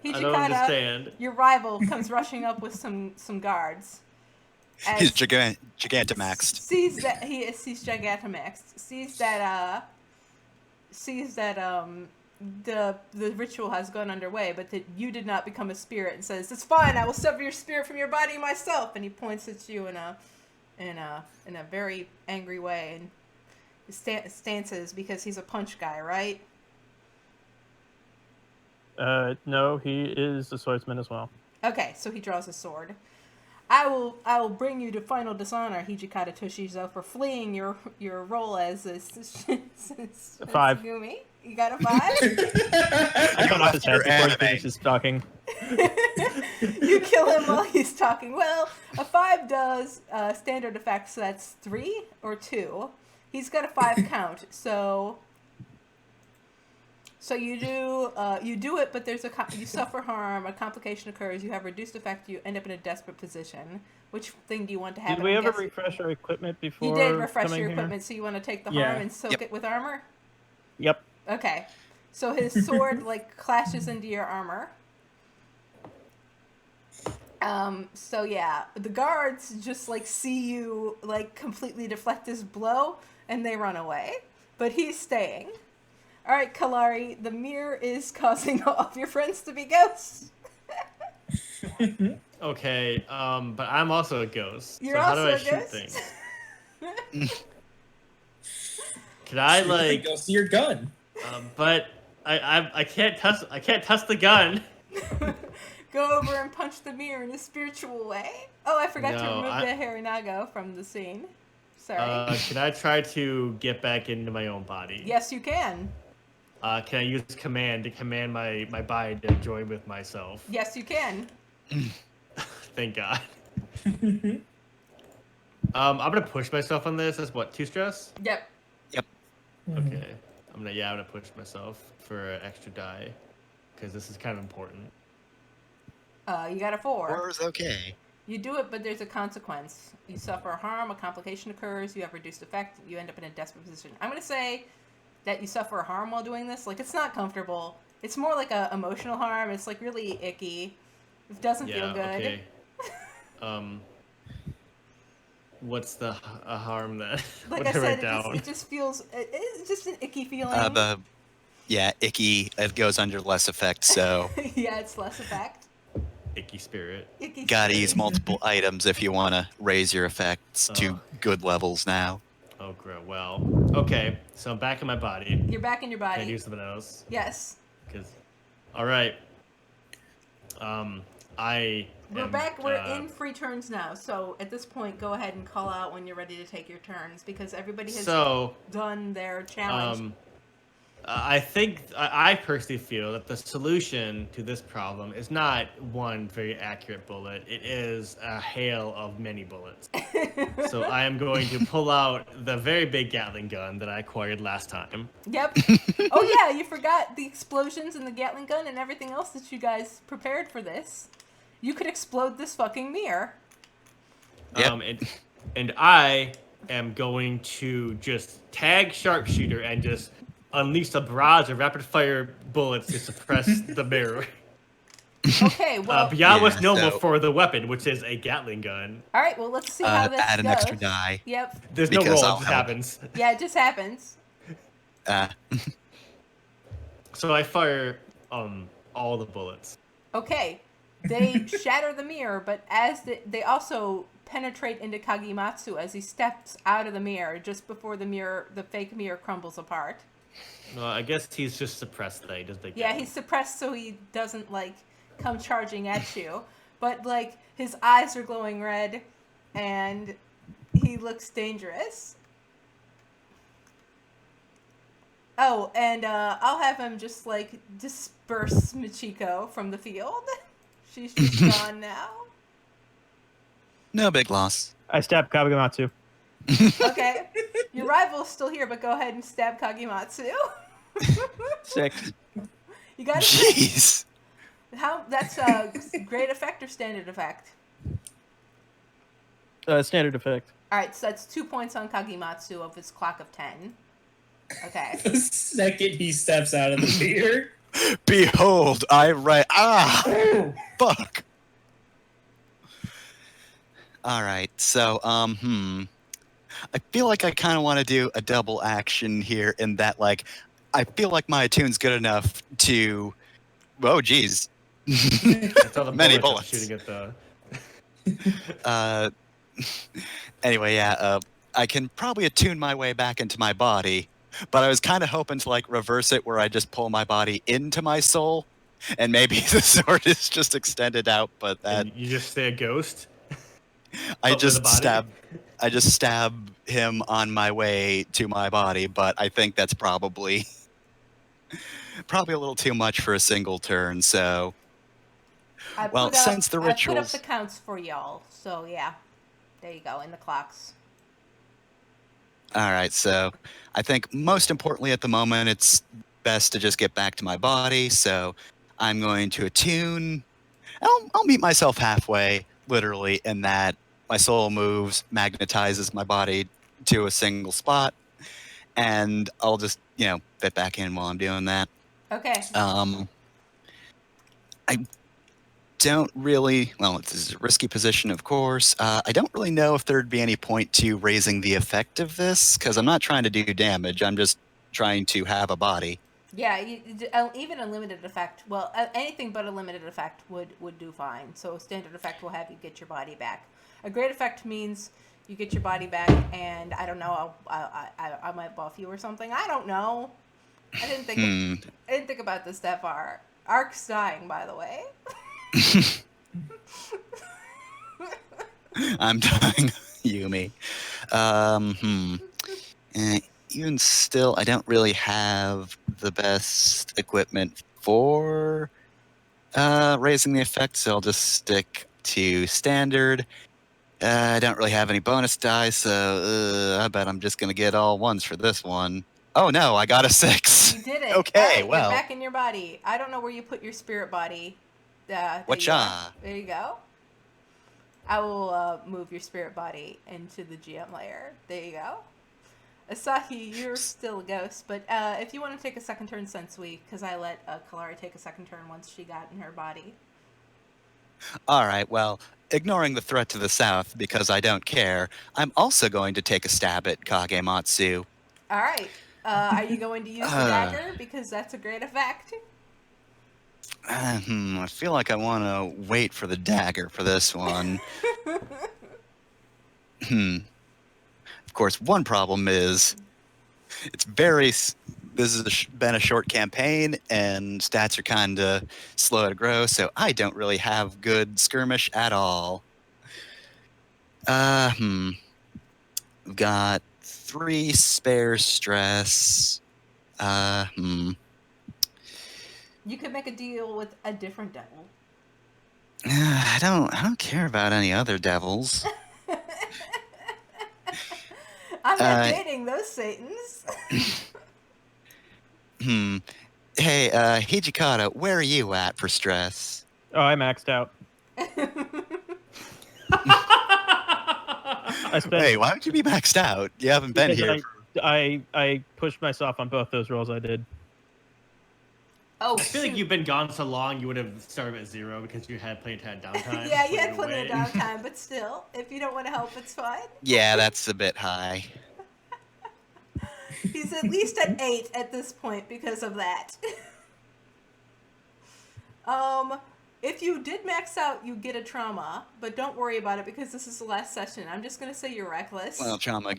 I don't understand. Your rival comes rushing up with some guards. He's Gigantamaxed. Sees Gigantamaxed. Sees that the ritual has gone underway, but that you did not become a spirit, and says, "It's fine. I will sever your spirit from your body myself." And he points at you in a very angry way, and his stances because he's a punch guy, right? No, he is a swordsman as well. Okay, so he draws a sword. I will bring you to final dishonor, Hijikata Toshizo, for fleeing your role as a 5. Tsugumi. You got a 5? I cut off his head before he finishes talking. You kill him while he's talking. Well, a 5 does standard effects, so that's 3 or 2. He's got a 5 count, so you do it, but you suffer harm, a complication occurs, you have reduced effect, you end up in a desperate position. Which thing do you want to have? Did we ever refresh our equipment before? You did refresh your here? equipment, so you want to take the harm and soak it with armor? Yep. Okay. So his sword clashes into your armor. So yeah, the guards just see you completely deflect his blow and they run away. But he's staying. All right, Kalari, the mirror is causing all of your friends to be ghosts. Okay, but I'm also a ghost. You're so how also do I a shoot ghost? things? Can I Go see your gun. but I can't touch the gun. Go over and punch the mirror in a spiritual way. Oh, I forgot to No, remove the Harinago from the scene. Sorry. Can I try to get back into my own body? Yes, you can. Can I use command to command my body to join with myself? Yes, you can. Thank God. I'm gonna push myself on this. That's what, 2 stress? Yep. Okay. I'm gonna push myself for an extra die because this is kind of important. You got a 4. 4 is okay. You do it, but there's a consequence. You suffer harm, a complication occurs, you have reduced effect, you end up in a desperate position. I'm going to say that you suffer harm while doing this. It's not comfortable. It's more like a emotional harm. It's really icky. It doesn't feel good. Okay. What's the harm then? Like I said, it just feels, it's just an icky feeling. Icky. It goes under less effect, so Yeah, it's less effect. Icky spirit. Icky gotta spirit. use multiple items if you want to raise your effects to good levels now. Oh, great. Well, okay. So I'm back in my body. You're back in your Can I body. do something else? Yes. All right. We're back. We're in free turns now. So at this point, go ahead and call out when you're ready to take your turns because everybody has done their challenge. I personally feel that the solution to this problem is not one very accurate bullet. It is a hail of many bullets. So I am going to pull out the very big Gatling gun that I acquired last time. Yep. Oh yeah, you forgot the explosions and the Gatling gun and everything else that you guys prepared for this. You could explode this fucking mirror. Yep. And I am going to just tag sharpshooter and just unleash a barrage of rapid fire bullets to suppress the mirror. Okay, well. Beyond what's normal for the weapon, which is a Gatling gun. All right, well, let's see how this add an goes. extra die. Yep. There's no Because roll, I'll it just help. happens. Yeah, it just happens. So I fire all the bullets. Okay, they shatter the mirror, but as they also penetrate into Kagematsu as he steps out of the mirror just before the fake mirror crumbles apart. Well, I guess he's just suppressed then. He does the Yeah, he's suppressed so he doesn't come charging at you. But his eyes are glowing red and he looks dangerous. Oh, and I'll have him just disperse Michiko from the field. She's just gone now. Okay. She's just gone now. Can I use the Venos? Yes, you can. Okay. No big loss. I stab Kagematsu. Okay. Your rival's still here, but go ahead and stab Kagematsu. 6. You got a 6. Jeez. That's a great effect or standard effect? Standard effect. All right, so that's 2 points on Kagematsu of his clock of 10. Okay. The second he steps out of the theater. Behold, fuck. All right, so I feel like I kind of want to do a double action here in that, like, I feel like my attune's good enough to. Oh, geez. That's all the Many bullets bullets. I'm shooting at the. Anyway, yeah, I can probably attune my way back into my body, but I was kind of hoping to like reverse it where I just pull my body into my soul, and maybe the sword is just extended out. But that And you just say a ghost. I but with a just body? stab him on my way to my body. But I think that's probably a little too much for a single turn. So since the I put up rituals. the counts for y'all, so yeah. There you go, in the clocks. All right, so I think most importantly at the moment, it's best to just get back to my body. So I'm going to attune. I'll meet myself halfway, literally, in that my soul moves, magnetizes my body to a single spot, and I'll just, fit back in while I'm doing that. Okay. I don't really, it's a risky position, of course. I don't really know if there'd be any point to raising the effect of this, because I'm not trying to do damage. I'm just trying to have a body. Yeah, even a limited effect. Well, anything but a limited effect would do fine. So standard effect will have you get your body back. A great effect means you get your body back, and I don't know, I might buff you or something. I don't know. I didn't think about this that far. Ark's dying, by the way. I'm dying, Yumi. Even still, I don't really have the best equipment for raising the effect, so I'll just stick to standard. I don't really have any bonus dice, so I bet I'm just gonna get all ones for this one. Oh no, I got a 6. You did it. Okay, You're back in your body. I don't know where you put your spirit body. Whatcha? There you go. I will move your spirit body into the GM layer. There you go. Asahi, you're still a ghost, but if you want to take a second turn, Sensui, because I let Kalari take a second turn once she got in her body. All right, well, ignoring the threat to the south, because I don't care, I'm also going to take a stab at Kagematsu. All right. Are you going to use the dagger? Because that's a great effect. I feel like I want to wait for the dagger for this one. Of course, one problem is this has been a short campaign, and stats are kind of slow to grow, so I don't really have good skirmish at all. We've got 3 spare stress. You could make a deal with a different devil. I don't care about any other devils. I'm not dating those Satans. Hey, Hijikata, where are you at for stress? Oh, I maxed out. Hey, why would you be maxed out? You haven't been here. I pushed myself on both those rolls I did. Oh, I feel like you've been gone so long, you would have started at 0 because you had plenty of downtime. Yeah, you had plenty of downtime, but still, if you don't want to help, it's fine. Yeah, that's a bit high. He's at least at 8 at this point because of that. If you did max out, you get a trauma, but don't worry about it because this is the last session. I'm just gonna say you're reckless. Well, trauma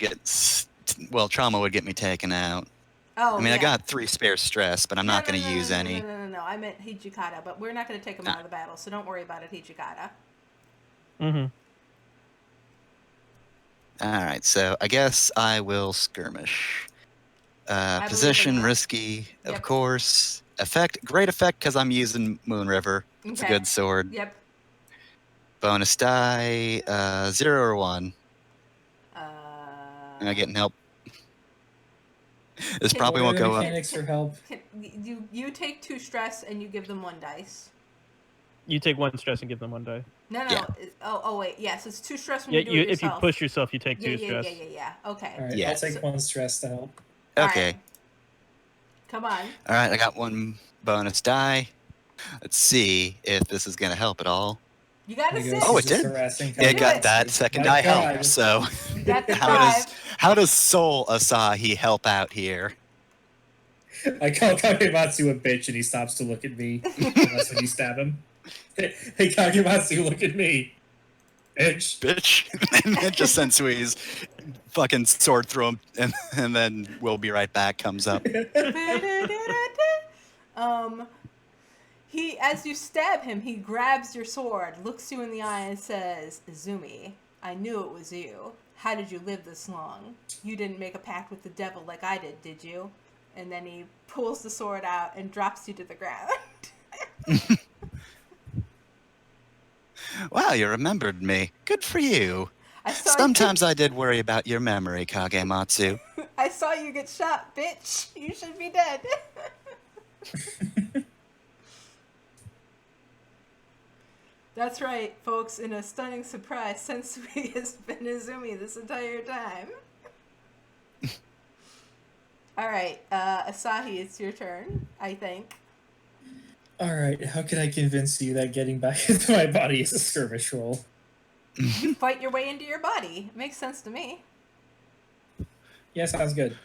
would get me taken out. Oh, I mean, yeah. I got 3 spare stress, but I'm not going to use any. No. I meant Hijikata, but we're not going to take him out of the battle, so don't worry about it, Hijikata. Mm-hmm. All right, so I guess I will skirmish. Position, risky, of course. Effect, great effect because I'm using Moon River. It's a good sword. Yep. Bonus die, 0 or 1. Am I getting help? This Can- probably What won't are the go up. mechanics for help? You take 2 stress and you give them 1 dice. You take 1 stress and give them 1 die. No. Yeah. Oh wait. Yes, it's 2 stress when Yeah, you do it if you yourself. push yourself, you take 2 yeah, stress. Yeah. Okay. All right, Yeah. I'll take 1 stress to help. Okay. Alright. Come on. All right, I got 1 bonus die. Let's see if this is going to help at all. You got a There you go, 6. Oh, she's it just did. harassing It do got it. that second My die help. God. So You got the how 5. does Soul Asahi help out here? I call Kagematsu a bitch and he stops to look at me. Unless when you stab him. Hey, Kagematsu, look at me. Bitch. Bitch. And then just Sensui's fucking sword through him, and then we'll be right back comes up. He, as you stab him, he grabs your sword, looks you in the eye, and says, "Izumi, I knew it was you. How did you live this long? You didn't make a pact with the devil like I did you?" And then he pulls the sword out and drops you to the ground. Wow, you remembered me. Good for you. Sometimes I did worry about your memory, Kagematsu. I saw you get shot, bitch. You should be dead. That's right, folks. In a stunning surprise, Sensui has been Izumi this entire time. All right, Asahi, it's your turn, I think. All right, how can I convince you that getting back into my body is a skirmish roll? You fight your way into your body. Makes sense to me. Yeah, sounds good.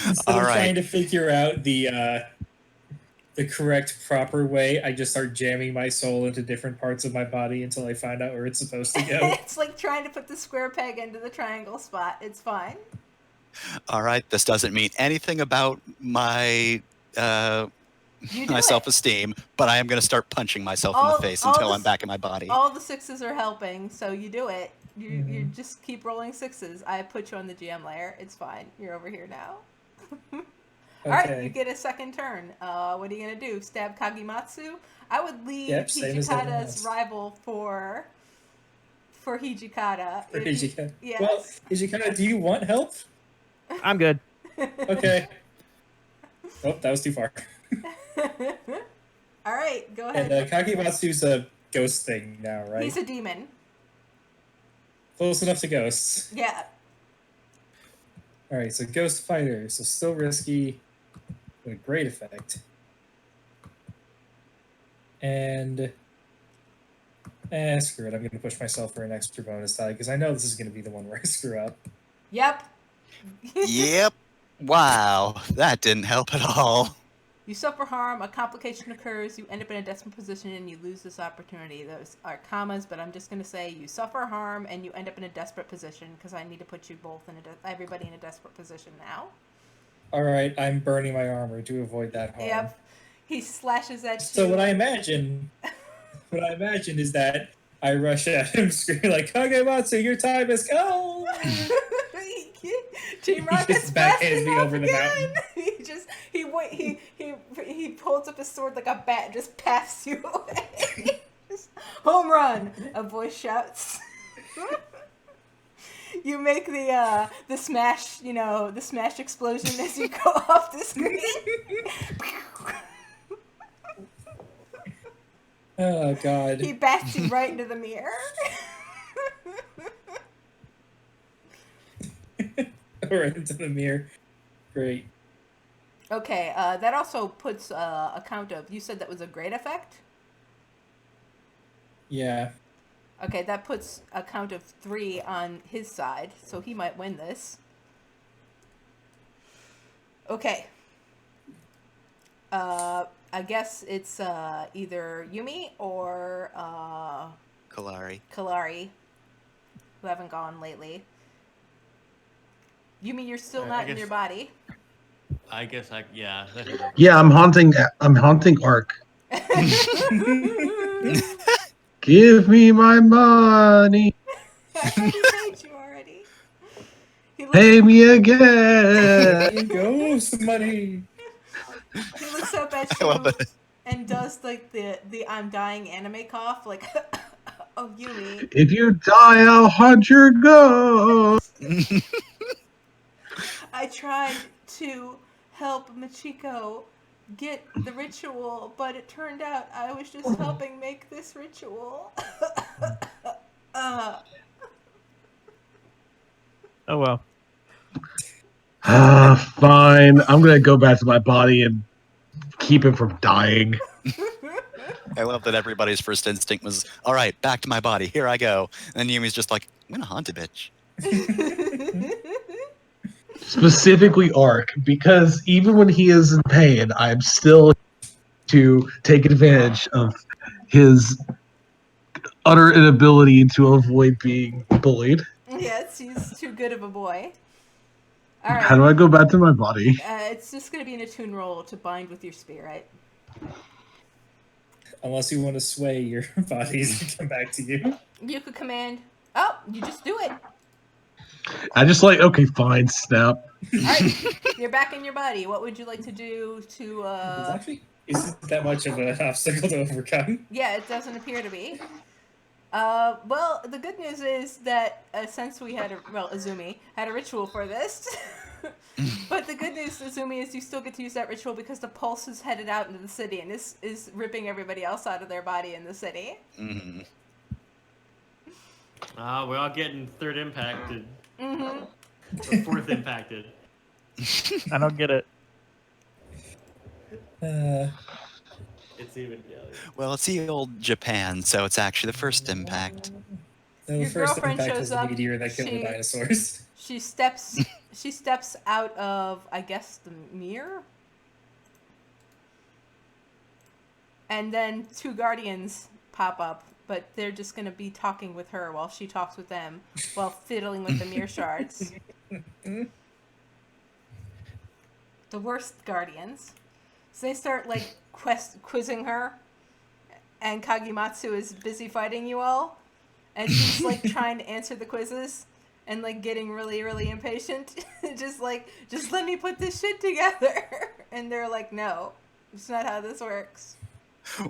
Instead All of right. trying to figure out the correct, proper way, I just start jamming my soul into different parts of my body until I find out where it's supposed to go. It's like trying to put the square peg into the triangle spot. It's fine. All right, this doesn't mean anything about my You do my it. self-esteem, but I am going to start punching myself in All- the face all until the I'm back in my body. All the 6s are helping, so you do it. You Mhm. just keep rolling 6s. I put you on the GM layer. It's fine. You're over here now. All right, Okay. you get a second turn. What are you gonna do? Stab Kagematsu? I would leave Yep, same as everyone Hijikata's else. rival for Hijikata. For If you- Hijikata. Yes. Well, Hijikata, do you want help? I'm good. Okay. Oh, that was too far. All right, go And ahead. Kagematsu's a ghost thing now, right? He's a demon. Close enough to ghosts. Yeah. All right, so ghost fighter, so still risky, but a great effect. And screw it, I'm going to push myself for an extra bonus die because I know this is going to be the one where I screw up. Yep. Yep. Wow, that didn't help at all. You suffer harm, a complication occurs, you end up in a desperate position, and you lose this opportunity. Those are commas, but I'm just going to say you suffer harm and you end up in a desperate position because I need to put you both in everybody in a desperate position now. All right, I'm burning my armor to avoid that harm. Yep. He slashes at you. So what I imagine is that I rush at him, screaming like, "Kagematsu, your time has come!" Team He Rocket's just backhands blasting me off over the again. mountain. He pulls up his sword like a bat and just passes you away. Just, home run! A voice shouts. You make the smash, the smash explosion as you go off the screen. Oh God! He bats you right into the mirror. Right into the mirror. Great. Okay, that also puts a count of. You said that was a great effect. Yeah. Okay, that puts a count of 3 on his side, so he might win this. Okay. I guess it's either Yumi or Kalari. who haven't gone lately. Yumi, you're still Alright, I not in guess- your body. I guess yeah. Yeah, I'm haunting Ark. Give me my money. I thought he paid you already. He looks, Pay me again. Ghost money. he looks up at I love you. it. and does like the I'm dying anime cough, like oh Yumi. If you die, I'll hunt your ghost. I tried to help Machiko get the ritual, but it turned out I was just helping make this ritual. Oh well. Fine. I'm gonna go back to my body and keep him from dying. I love that everybody's first instinct was, all right, back to my body. Here I go. And then Yumi's just like, I'm going to haunt a bitch. Specifically Ark, because even when he is in pain, I'm still to take advantage of his utter inability to avoid being bullied. Yes, he's too good of a boy. All right. How do I go back to my body? It's just going to be an attune roll to bind with your spirit. Unless you want to sway your bodies and come back to you. You could command. Oh, you just do it. I just like, okay, fine, snap. All right, you're back in your body. What would you like to do to? It's actually isn't that much of an obstacle to overcome. Yeah, it doesn't appear to be. Well, the good news is that since we had Azumi had a ritual for this, but the good news, Azumi, is you still get to use that ritual because the pulse is headed out into the city and is ripping everybody else out of their body in the city. Mm-hmm. We're all getting third impacted. Mm-hmm. Or fourth impacted. I don't get it. It's even yellow. Well, it's the old Japan, so it's actually the first impact. No, the Your first girlfriend impact shows was the up, meteor that killed the she- dinosaurs. She steps out of, I guess, the mirror. And then two guardians pop up, but they're just going to be talking with her while she talks with them, while fiddling with the mirror shards. The worst guardians. So they start, like, quizzing her, and Kagematsu is busy fighting you all, and she's, like, trying to answer the quizzes, and, like, getting really, really impatient. just let me put this shit together. And they're like, no, it's not how this works.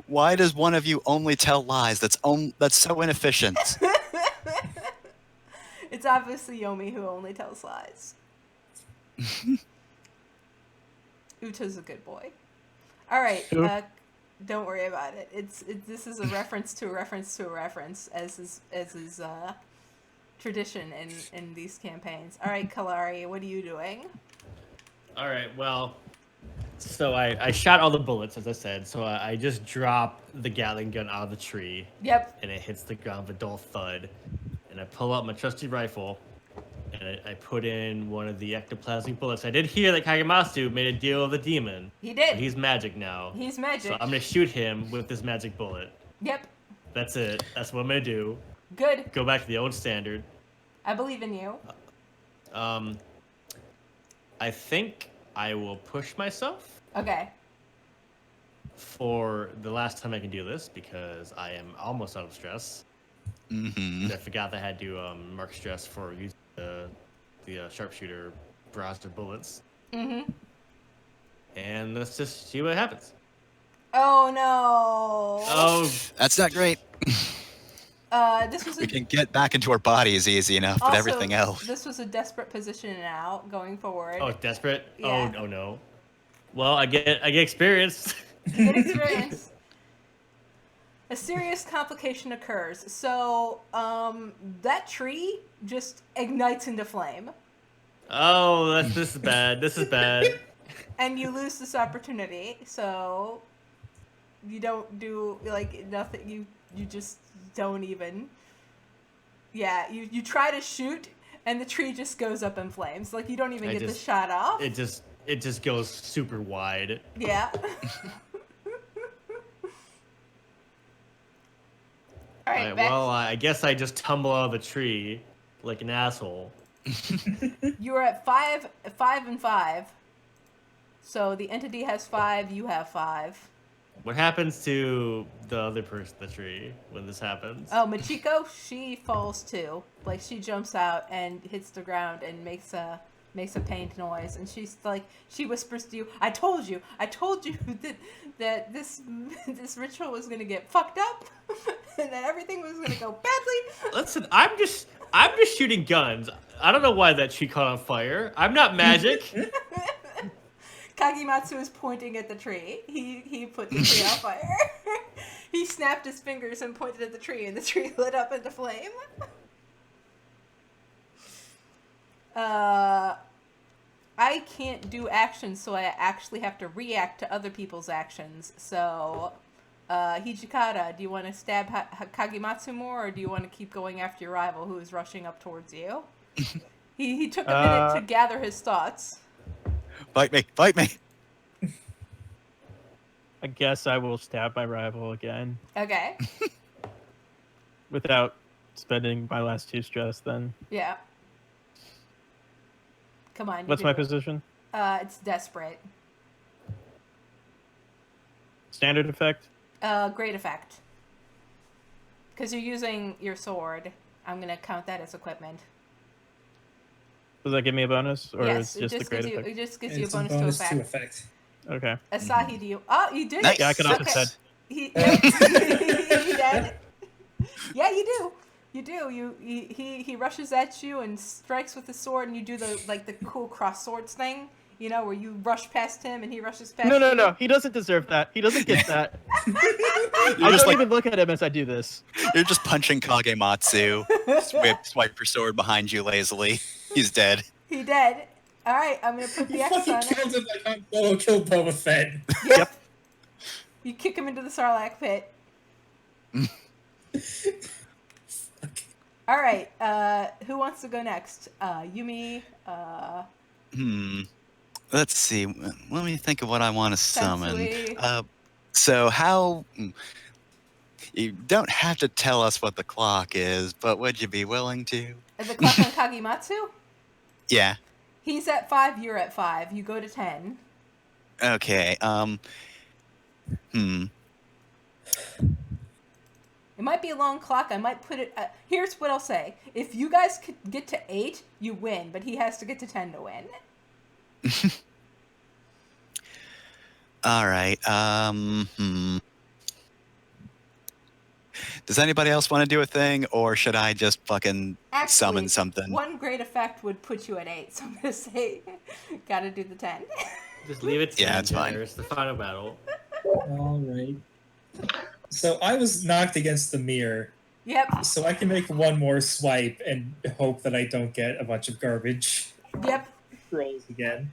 Why does one of you only tell lies? That's so inefficient. It's obviously Yomi who only tells lies. Uta's a good boy. All right, Who? don't worry about it. This is a reference to a reference to a reference, as is tradition in these campaigns. All right, Kalari, what are you doing? All right, well, so I shot all the bullets, as I said. So I just drop the Gatling gun out of the tree, Yep. and it hits the ground with a dull thud. And I pull out my trusty rifle, and I put in one of the ectoplasmic bullets. I did hear that Kagematsu made a deal with the demon. He But did. he's magic now. He's magic. So I'm gonna shoot him with this magic bullet. Yep. That's it. That's what I'm gonna do. Good. Go back to the old standard. I believe in you. I think I will push myself Okay. for the last time I can do this because I am almost out of stress. Mm-hmm. I forgot that I had to mark stress for using the sharpshooter barrage of bullets. Mm-hmm. And let's just see what happens. Oh no. Oh, That's not great. This was We a can get back into our bodies easy enough, but also, everything else. This was a desperate position now going forward. oh, desperate. Yeah. Oh no. Well, I get experience. Good experience. A serious complication occurs. So, that tree just ignites into flame, Oh, this is bad. This is bad. and you lose this opportunity. So, you don't do like nothing. You just don't even. Yeah, you try to shoot, and the tree just goes up in flames. Like you don't even get the shot off. It just goes super wide. Yeah. All right, Alright, back. well, I guess I just tumble out of the tree like an asshole. You are at 5 and 5. So the entity has 5, you have 5. What happens to the other person in the tree when this happens? Oh, Machiko, she falls too. Like she jumps out and hits the ground and makes a makes a pained noise, and she's like, she whispers to you, I told you that this ritual was gonna get fucked up, and that everything was gonna go badly. Listen, I'm just shooting guns. I don't know why that tree caught on fire. I'm not magic. Kagematsu is pointing at the tree. He put the tree on fire. He snapped his fingers and pointed at the tree, and the tree lit up into flame. I can't do actions, so I actually have to react to other people's actions. So, Hijikata, do you want to stab Kagematsu more, or do you want to keep going after your rival who is rushing up towards you? He took a minute to gather his thoughts. Bite me! Bite me! I guess I will stab my rival again Okay. without spending my last 2 stress. Then Yeah. Come on. what's my position? It's desperate. Standard effect. Great effect. Because you're using your sword. I'm gonna count that as equipment. Does that give me a bonus, or Yes, it's just the great gives you, effect? it just gives you a It's bonus to effect. effect. Okay. Asahi, do you? Oh, you did. Nice. Yeah, I can off Okay. his head. He did. Yeah, you do. You do. He rushes at you and strikes with the sword, and you do the cool cross swords thing. You know, where you rush past him and he rushes past you. No. He doesn't deserve that. He doesn't get that. You're I just don't like even look at him as I do this. you're just punching Kagematsu. Swipe your sword behind you lazily. He's dead. He dead. All right, I'm gonna put the You X fucking on it. killed him like Han Solo killed Boba Fett. Yep. You kick him into the Sarlacc pit. All right. Who wants to go next? Yumi. Let's see. Let me think of what I want to summon. Sensui. So how? You don't have to tell us what the clock is, but would you be willing to? The clock on Kagematsu. Yeah. He's at 5. You're at 5. You go to 10. Okay. It might be a long clock. I might put it. Here's what I'll say: if you guys could get to 8, you win. But he has to get to 10 to win. All right. Does anybody else want to do a thing, or should I just fucking Actually, summon something? One great effect would put you at 8. So I'm gonna say, gotta do the 10. Just leave it to Yeah, it's fine. It's the final battle. All right. So I was knocked against the mirror, Yep. so I can make one more swipe and hope that I don't get a bunch of garbage Yep. rolls again.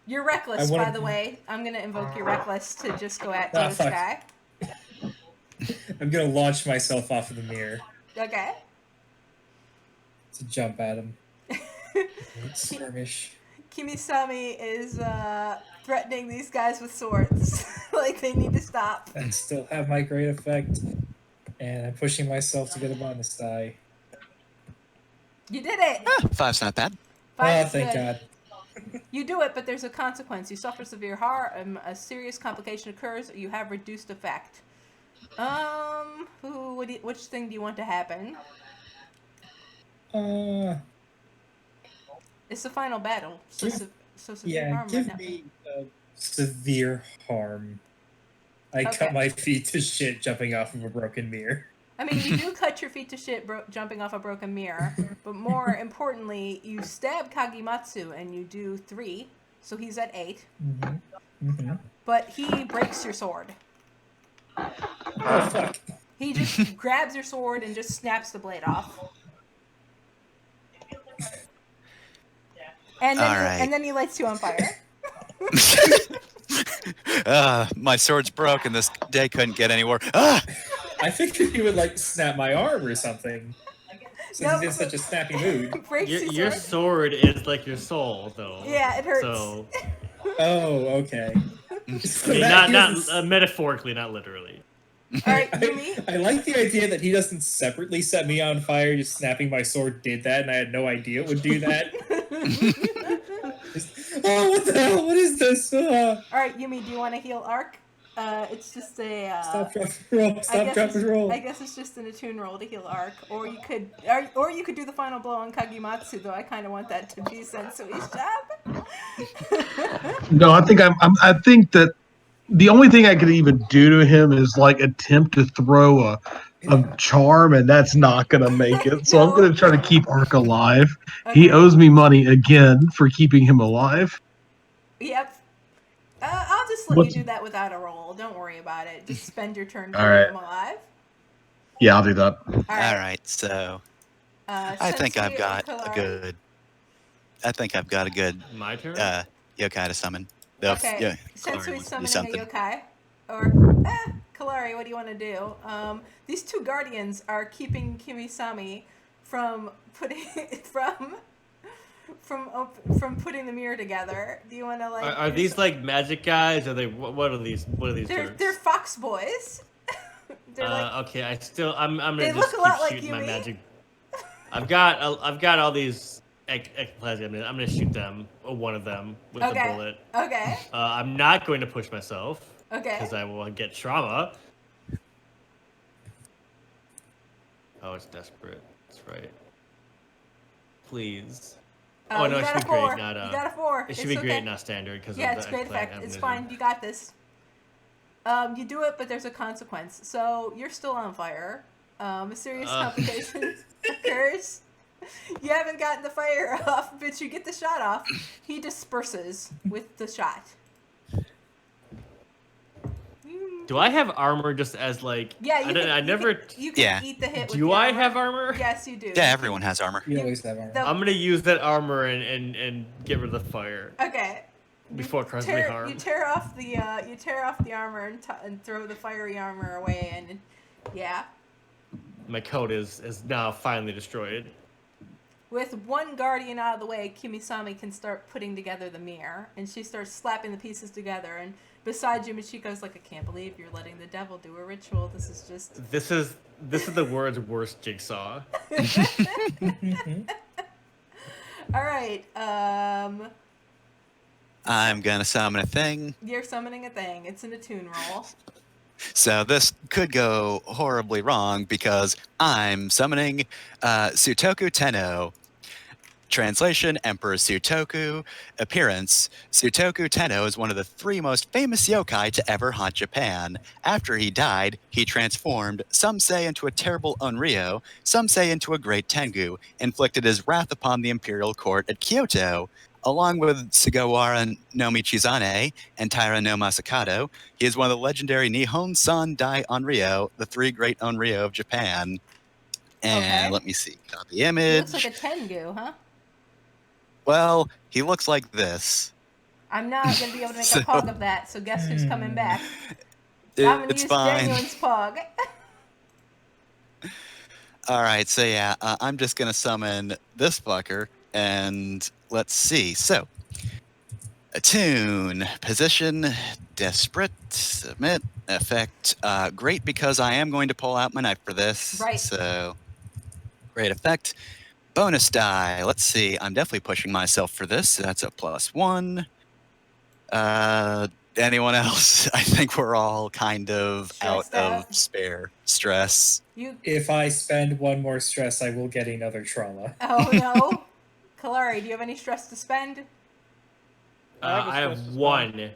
You're reckless, I wanna- by the way. I'm gonna invoke your reckless to just go at Ah, this fuck. guy. I'm gonna launch myself off of the mirror Okay. to jump at him. Skirmish. Kimisami is threatening these guys with swords. Like they need to stop. And still have my great effect. And I'm pushing myself to get a bonus die. You did it. 5's not bad. 5 Oh, is thank good. God. You do it, but there's a consequence. You suffer severe harm. A serious complication occurs. You have reduced effect. Which thing do you want to happen? It's the final battle. So, so severe Yeah, harm give right now. me severe harm. I Okay. cut my feet to shit jumping off of a broken mirror. I mean, you do cut your feet to shit jumping off a broken mirror, but more importantly, you stab Kagematsu and you do 3, so he's at 8. But he breaks your sword. Oh, fuck. He just grabs your sword and just snaps the blade off. And then, All right. and then he lights you on fire. My sword's broken. This day couldn't get any worse. Ah! I figured he would, like, snap my arm or something. Since Nope. he's in such a snappy mood. Breaks Your sword is like your soul, though. Yeah, it hurts. So, Oh, okay. I mean, not metaphorically, not literally. All right, Yumi. I like the idea that he doesn't separately set me on fire. Just snapping my sword did that, and I had no idea it would do that. Oh, what the hell? What is this? All right, Yumi. Do you want to heal Ark? It's just a. Stop, drop, roll. Stop, drop, and roll. I guess it's just an attune roll to heal Arc, or you could, you could do the final blow on Kagematsu. Though I kind of want that to be Sensui's job. No, I think I think that the only thing I could even do to him is like attempt to throw a charm, and that's not gonna make it. So I'm No. gonna try to keep Ark alive. Okay. He owes me money again for keeping him alive. Yep. I'll just let What's- you do that without a roll. Don't worry about it. Just spend your turn All keeping right. him alive. Yeah, I'll do that. All All right, so I think I've Sensui or got a Kalari? good. I think I've got a good My turn. yokai to summon. Though, Okay. Yeah, Sensui's Kalari, do summoning something. a yokai. Or, Kalari, what do you want to do? These two guardians are keeping Kimisami from putting from putting the mirror together. Do you want to like? Are do these some- like magic guys? Are they? What are these? What are these? They're jerks? fox boys. They're like Okay, I'm gonna They just look a keep lot like shooting my Yumi. magic. I've got all these ectoplasm. I'm gonna shoot them, or one of them, with Okay. a bullet. okay, I'm not going to push myself okay. because I will get trauma. Oh, it's desperate. That's right. Please. Oh no, you it got should a be 4. great, not You got a 4. It should It's be okay. great, not standard, because Yeah, of it's the great eggplant effect. and It's lizard. fine. You got this. You do it, but there's a consequence. So you're still on fire. A serious complication occurs. You haven't gotten the fire off, but you get the shot off. He disperses with the shot. Do I have armor just as like? Yeah, I never. You can Yeah. eat the hit. With Do the I armor. have armor? Yes, you do. Yeah, everyone has armor. You always have armor. The- I'm gonna use that armor and get rid of the fire Okay. before it causes me harm. You tear off the armor and throw the fiery armor away, and yeah. My coat is now finally destroyed. With one guardian out of the way, Kimisami can start putting together the mirror, and she starts slapping the pieces together. And beside you, Michiko's like, "I can't believe you're letting the devil do a ritual. This is just." This is the world's worst jigsaw. All right. I'm gonna summon a thing. You're summoning a thing. It's an attune roll. So this could go horribly wrong because I'm summoning Sutoku Tenno. Translation, Emperor Sutoku. Appearance, Sutoku Tenno is one of the 3 most famous yokai to ever haunt Japan. After he died, he transformed, some say into a terrible Onryo, some say into a great Tengu, inflicted his wrath upon the imperial court at Kyoto. Along with Sugawara no Michizane and Taira no Masakado, he is one of the legendary Nihon San Dai Onryo, the 3 great Onryo of Japan. And Okay. let me see, copy He image. looks like a Tengu, huh? Well, he looks like this. I'm not gonna be able to make So- a pog of that. So guess who's coming back? I'm gonna It's use fine. Genuine's pog. All right, so yeah, I'm just gonna summon this fucker, and let's see. So, attune, position, desperate, submit, effect. Great because I am going to pull out my knife for this. Right. So, great effect. Bonus die. Let's see. I'm definitely pushing myself for this. So that's a +1. Anyone else? I think we're all kind of Stressed out out. of spare stress. You. If I spend one more stress, I will get another trauma. Oh no. Kalari, do you have any stress to spend I have 1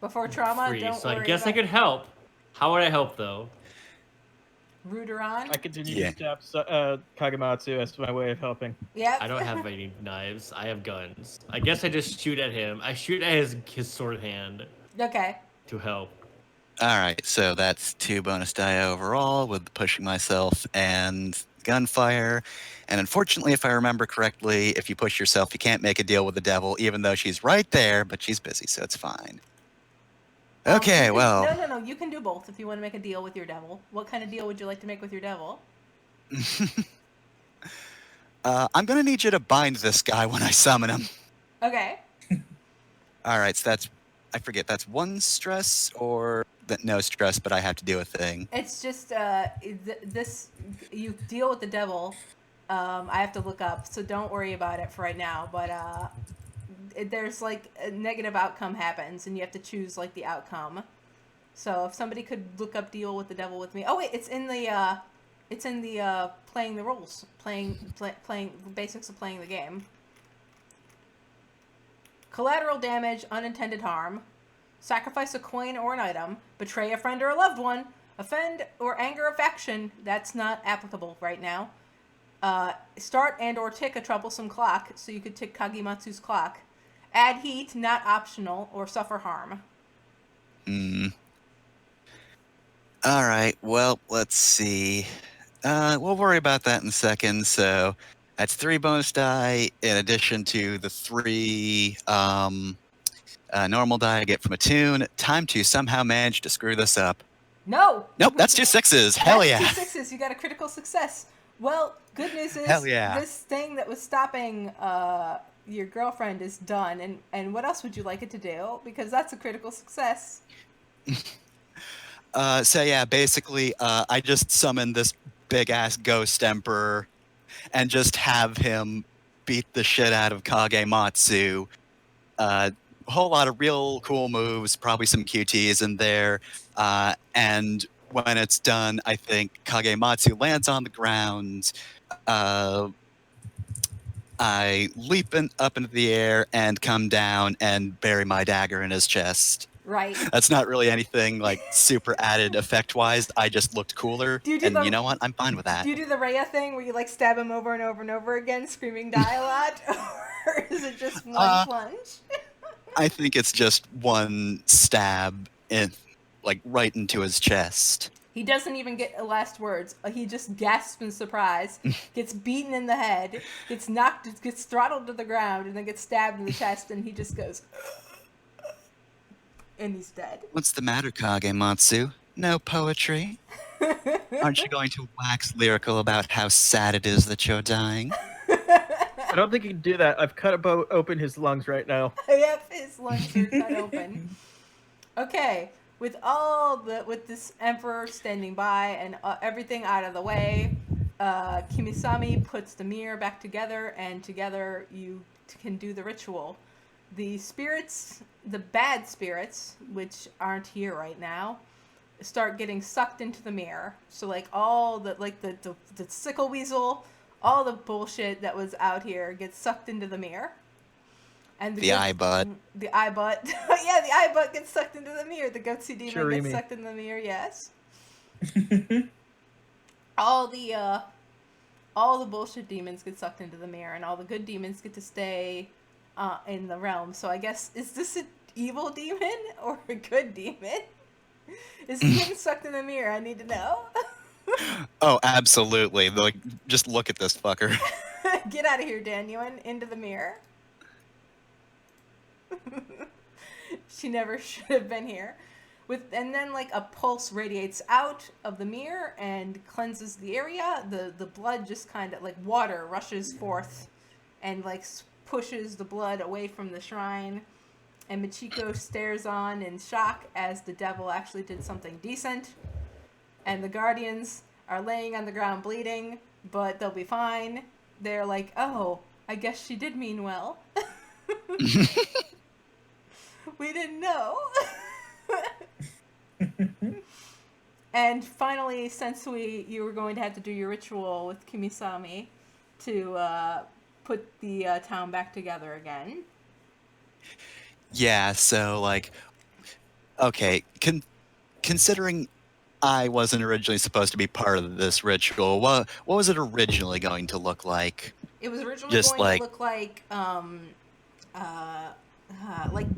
before trauma? free, Don't so worry I guess I about could help. How would I help though? Ruderon. I continue Yeah. to stab Kagematsu as my way of helping. Yep. I don't have any knives. I have guns. I guess I just shoot at him. I shoot at his sword hand Okay. to help. All right, so that's 2 bonus die overall with pushing myself and gunfire. And unfortunately, if I remember correctly, if you push yourself, you can't make a deal with the devil, even though she's right there, but she's busy, so it's fine. Okay, You can- well, No. You can do both if you want to make a deal with your devil. What kind of deal would you like to make with your devil? I'm going to need you to bind this guy when I summon him. Okay. All right, so that's, I forget, that's 1 stress or no stress, but I have to do a thing. It's just this. You deal with the devil. I have to look up, so don't worry about it for right now. But there's like a negative outcome happens, and you have to choose like the outcome. So if somebody could look up Deal with the Devil with Me. Oh wait, it's in the playing the rules, playing the basics of playing the game. Collateral damage, unintended harm. Sacrifice a coin or an item. Betray a friend or a loved one. Offend or anger a faction. That's not applicable right now. Start and or tick a troublesome clock, so you could tick Kagematsu's clock. Add heat, not optional, or suffer harm. All right. Well, let's see. We'll worry about that in a second. So that's 3 bonus die in addition to the 3 normal die I get from Attune. Time to somehow manage to screw this up. No! Nope, that's 2 6s. Hell yeah. That's 2 6s. You got a critical success. Well, good news is Hell yeah. this thing that was stopping your girlfriend is done. And what else would you like it to do? Because that's a critical success. So yeah, basically, I just summon this big-ass ghost emperor and just have him beat the shit out of Kagematsu. Whole lot of real cool moves, probably some QTs in there. And when it's done, I think Kagematsu lands on the ground. I leap up into the air and come down and bury my dagger in his chest. Right. That's not really anything like super added effect-wise. I just looked cooler, and you know what? I'm fine with that. Do you do the Rhea thing where you like stab him over and over and over again, screaming die a lot, or is it just one plunge? I think it's just one stab in, like right into his chest. He doesn't even get last words. He just gasps in surprise, gets beaten in the head, gets throttled to the ground, and then gets stabbed in the chest, and he just goes. And he's dead. What's the matter, Kagematsu? No poetry? Aren't you going to wax lyrical about how sad it is that you're dying? I don't think you can do that. I've cut open his lungs right now. Yep, his lungs are cut open. Okay, with this emperor standing by and everything out of the way, Kimisami puts the mirror back together, and together you can do the ritual. The spirits, the bad spirits, which aren't here right now, start getting sucked into the mirror. So like all the sickle weasel, all the bullshit that was out here gets sucked into the mirror. And the eye butt. The eye butt. Yeah, the eye butt gets sucked into the mirror. The Goatse demon gets sucked into the mirror, yes. all the bullshit demons get sucked into the mirror, and all the good demons get to stay in the realm. So I guess, is this an evil demon or a good demon? Is he getting sucked in the mirror? I need to know. Oh, absolutely. Like, just look at this fucker. Get out of here, Danyuan. Into the mirror. She never should have been here. And then like a pulse radiates out of the mirror and cleanses the area. The blood just kind of like water rushes forth and like pushes the blood away from the shrine, and Michiko stares on in shock as the devil actually did something decent, and the guardians are laying on the ground bleeding, but they'll be fine. They're like, oh, I guess she did mean well. We didn't know. And finally, since you were going to have to do your ritual with Kimisami to put the town back together again. Yeah, so like, okay, considering I wasn't originally supposed to be part of this ritual, what was it originally going to look like? It was originally going to look like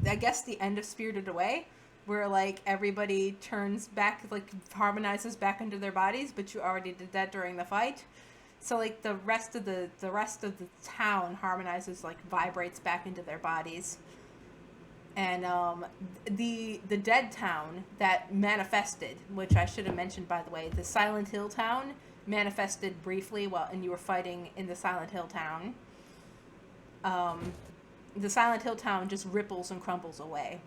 I guess the end of Spirited Away, where like everybody turns back, like harmonizes back into their bodies, but you already did that during the fight. So like the rest of the town harmonizes, like vibrates back into their bodies. And the dead town that manifested, which I should have mentioned by the way, the Silent Hill town manifested briefly and you were fighting in the Silent Hill town. The Silent Hill town just ripples and crumbles away.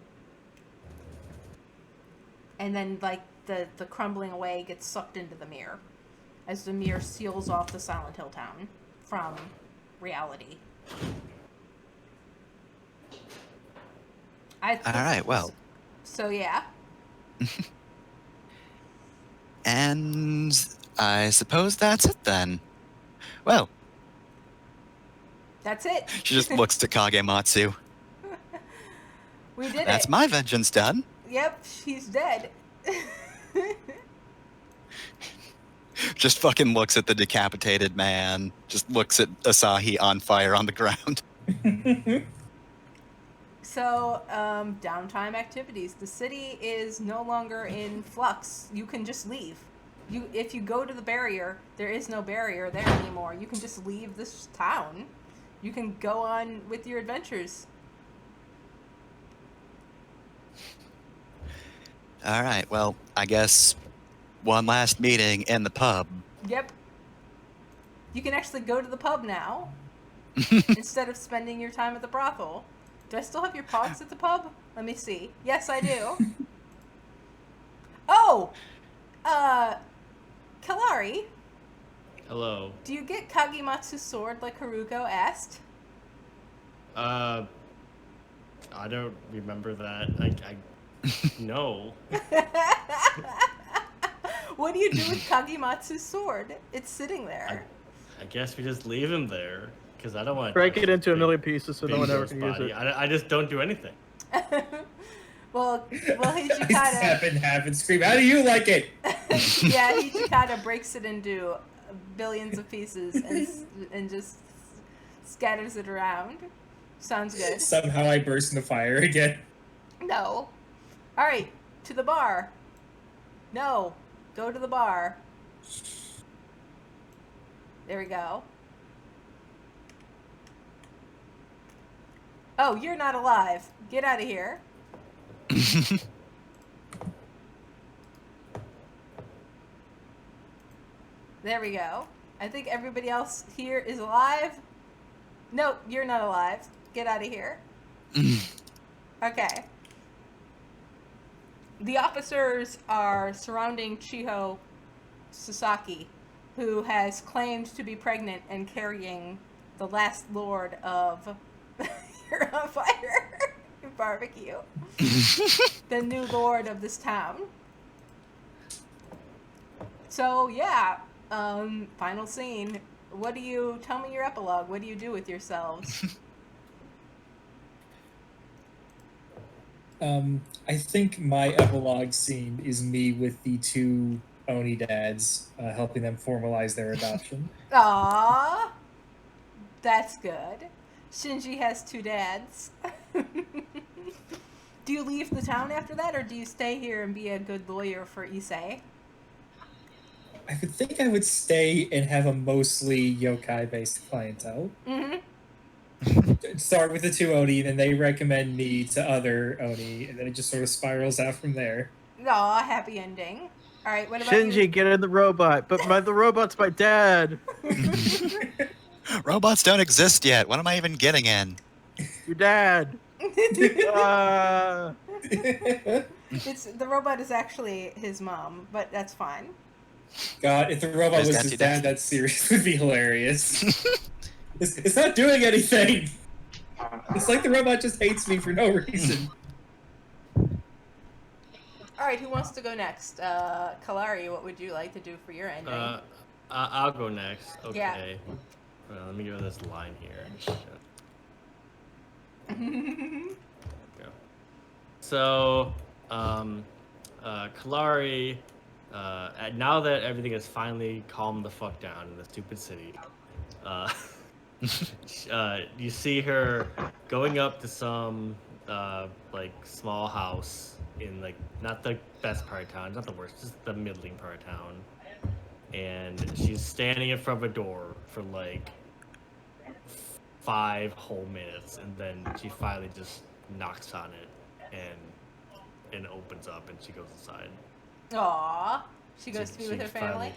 And then like the crumbling away gets sucked into the mirror as the mirror seals off the Silent Hill town from reality. I All right, well. So yeah. And I suppose that's it then. Well, That's it. she just looks to Kagematsu. We did That's it. my vengeance done. Yep, he's dead. Just fucking looks at the decapitated man. Just looks at Asahi on fire on the ground. So, downtime activities. The city is no longer in flux. You can just leave. If you go to the barrier, there is no barrier there anymore. You can just leave this town. You can go on with your adventures. All right, well, I guess one last meeting in the pub. Yep. You can actually go to the pub now instead of spending your time at the brothel. Do I still have your pogs at the pub? Let me see. Yes, I do. Oh! Kalari, Hello. do you get Kagematsu's sword like Haruko asked? I don't remember that. I no. What do you do with Kagematsu's sword? It's sitting there. I guess we just leave him there because I don't want to Break it into a million pieces so no one ever Bingo's can use body. it. I just don't do anything. well, I Hijikata. snap in half and scream, "How do you like it?" Yeah, Hijikata breaks it into billions of pieces and just scatters it around. Sounds good. Somehow I burst into fire again. No. All right, to the bar. No, go to the bar. There we go. Oh, you're not alive. Get out of here. There we go. I think everybody else here is alive. No, you're not alive. Get out of here. Okay. The officers are surrounding Chiho Sasaki, who has claimed to be pregnant and carrying the last lord of You're on Fire barbecue. The new lord of this town. So yeah, final scene. What do you tell me your epilogue? What do you do with yourselves? I think my epilogue scene is me with the two Oni dads, helping them formalize their adoption. Aww, that's good. Shinji has two dads. Do you leave the town after that, or do you stay here and be a good lawyer for Issei? I would think I would stay and have a mostly yokai-based clientele. Mm-hmm. Start with the two Oni, and then they recommend me to other Oni, and then it just sort of spirals out from there. Aw, happy ending. All right, what about Shinji, get in the robot. But the robot's my dad. Robots don't exist yet. What am I even getting in? Your dad. It's the robot is actually his mom, but that's fine. God, if the robot There's was that his too, dad, that series would be hilarious. It's not doing anything. It's like the robot just hates me for no reason. All right, who wants to go next? Kalari, what would you like to do for your ending? I'll go next. Okay. Yeah. Well, let me go to this line here. Shit. Go. So, Kalari, now that everything has finally calmed the fuck down in the stupid city, you see her going up to some like small house in like not the best part of town, not the worst, just the middling part of town, and she's standing in front of a door for like 5 whole minutes, and then she finally just knocks on it and opens up, and she goes inside. Aw, she goes to be with her family.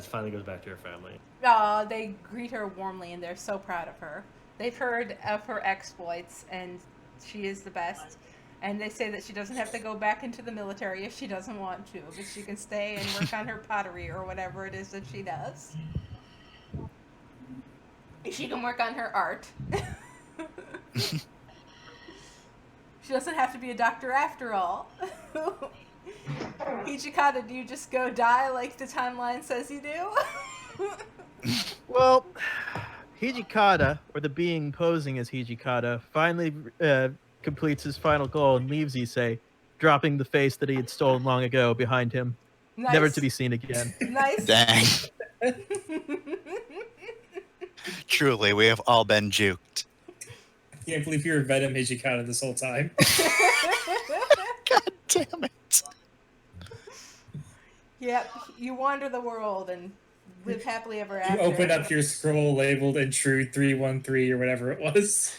Finally goes back to her family. Aw, they greet her warmly, and they're so proud of her. They've heard of her exploits, and she is the best. And they say that she doesn't have to go back into the military if she doesn't want to, but she can stay and work on her pottery or whatever it is that she does. She can work on her art. She doesn't have to be a doctor after all. Hijikata, do you just go die like the timeline says you do? Well, Hijikata, or the being posing as Hijikata, finally completes his final goal and leaves Issei, dropping the face that he had stolen long ago behind him, Nice. never to be seen again. Nice. Dang. Truly, we have all been juked. I can't believe you were Venom Hijikata this whole time. God damn it. Yep, you wander the world and live happily ever You after. open up your scroll labeled Intrude 313 or whatever it was.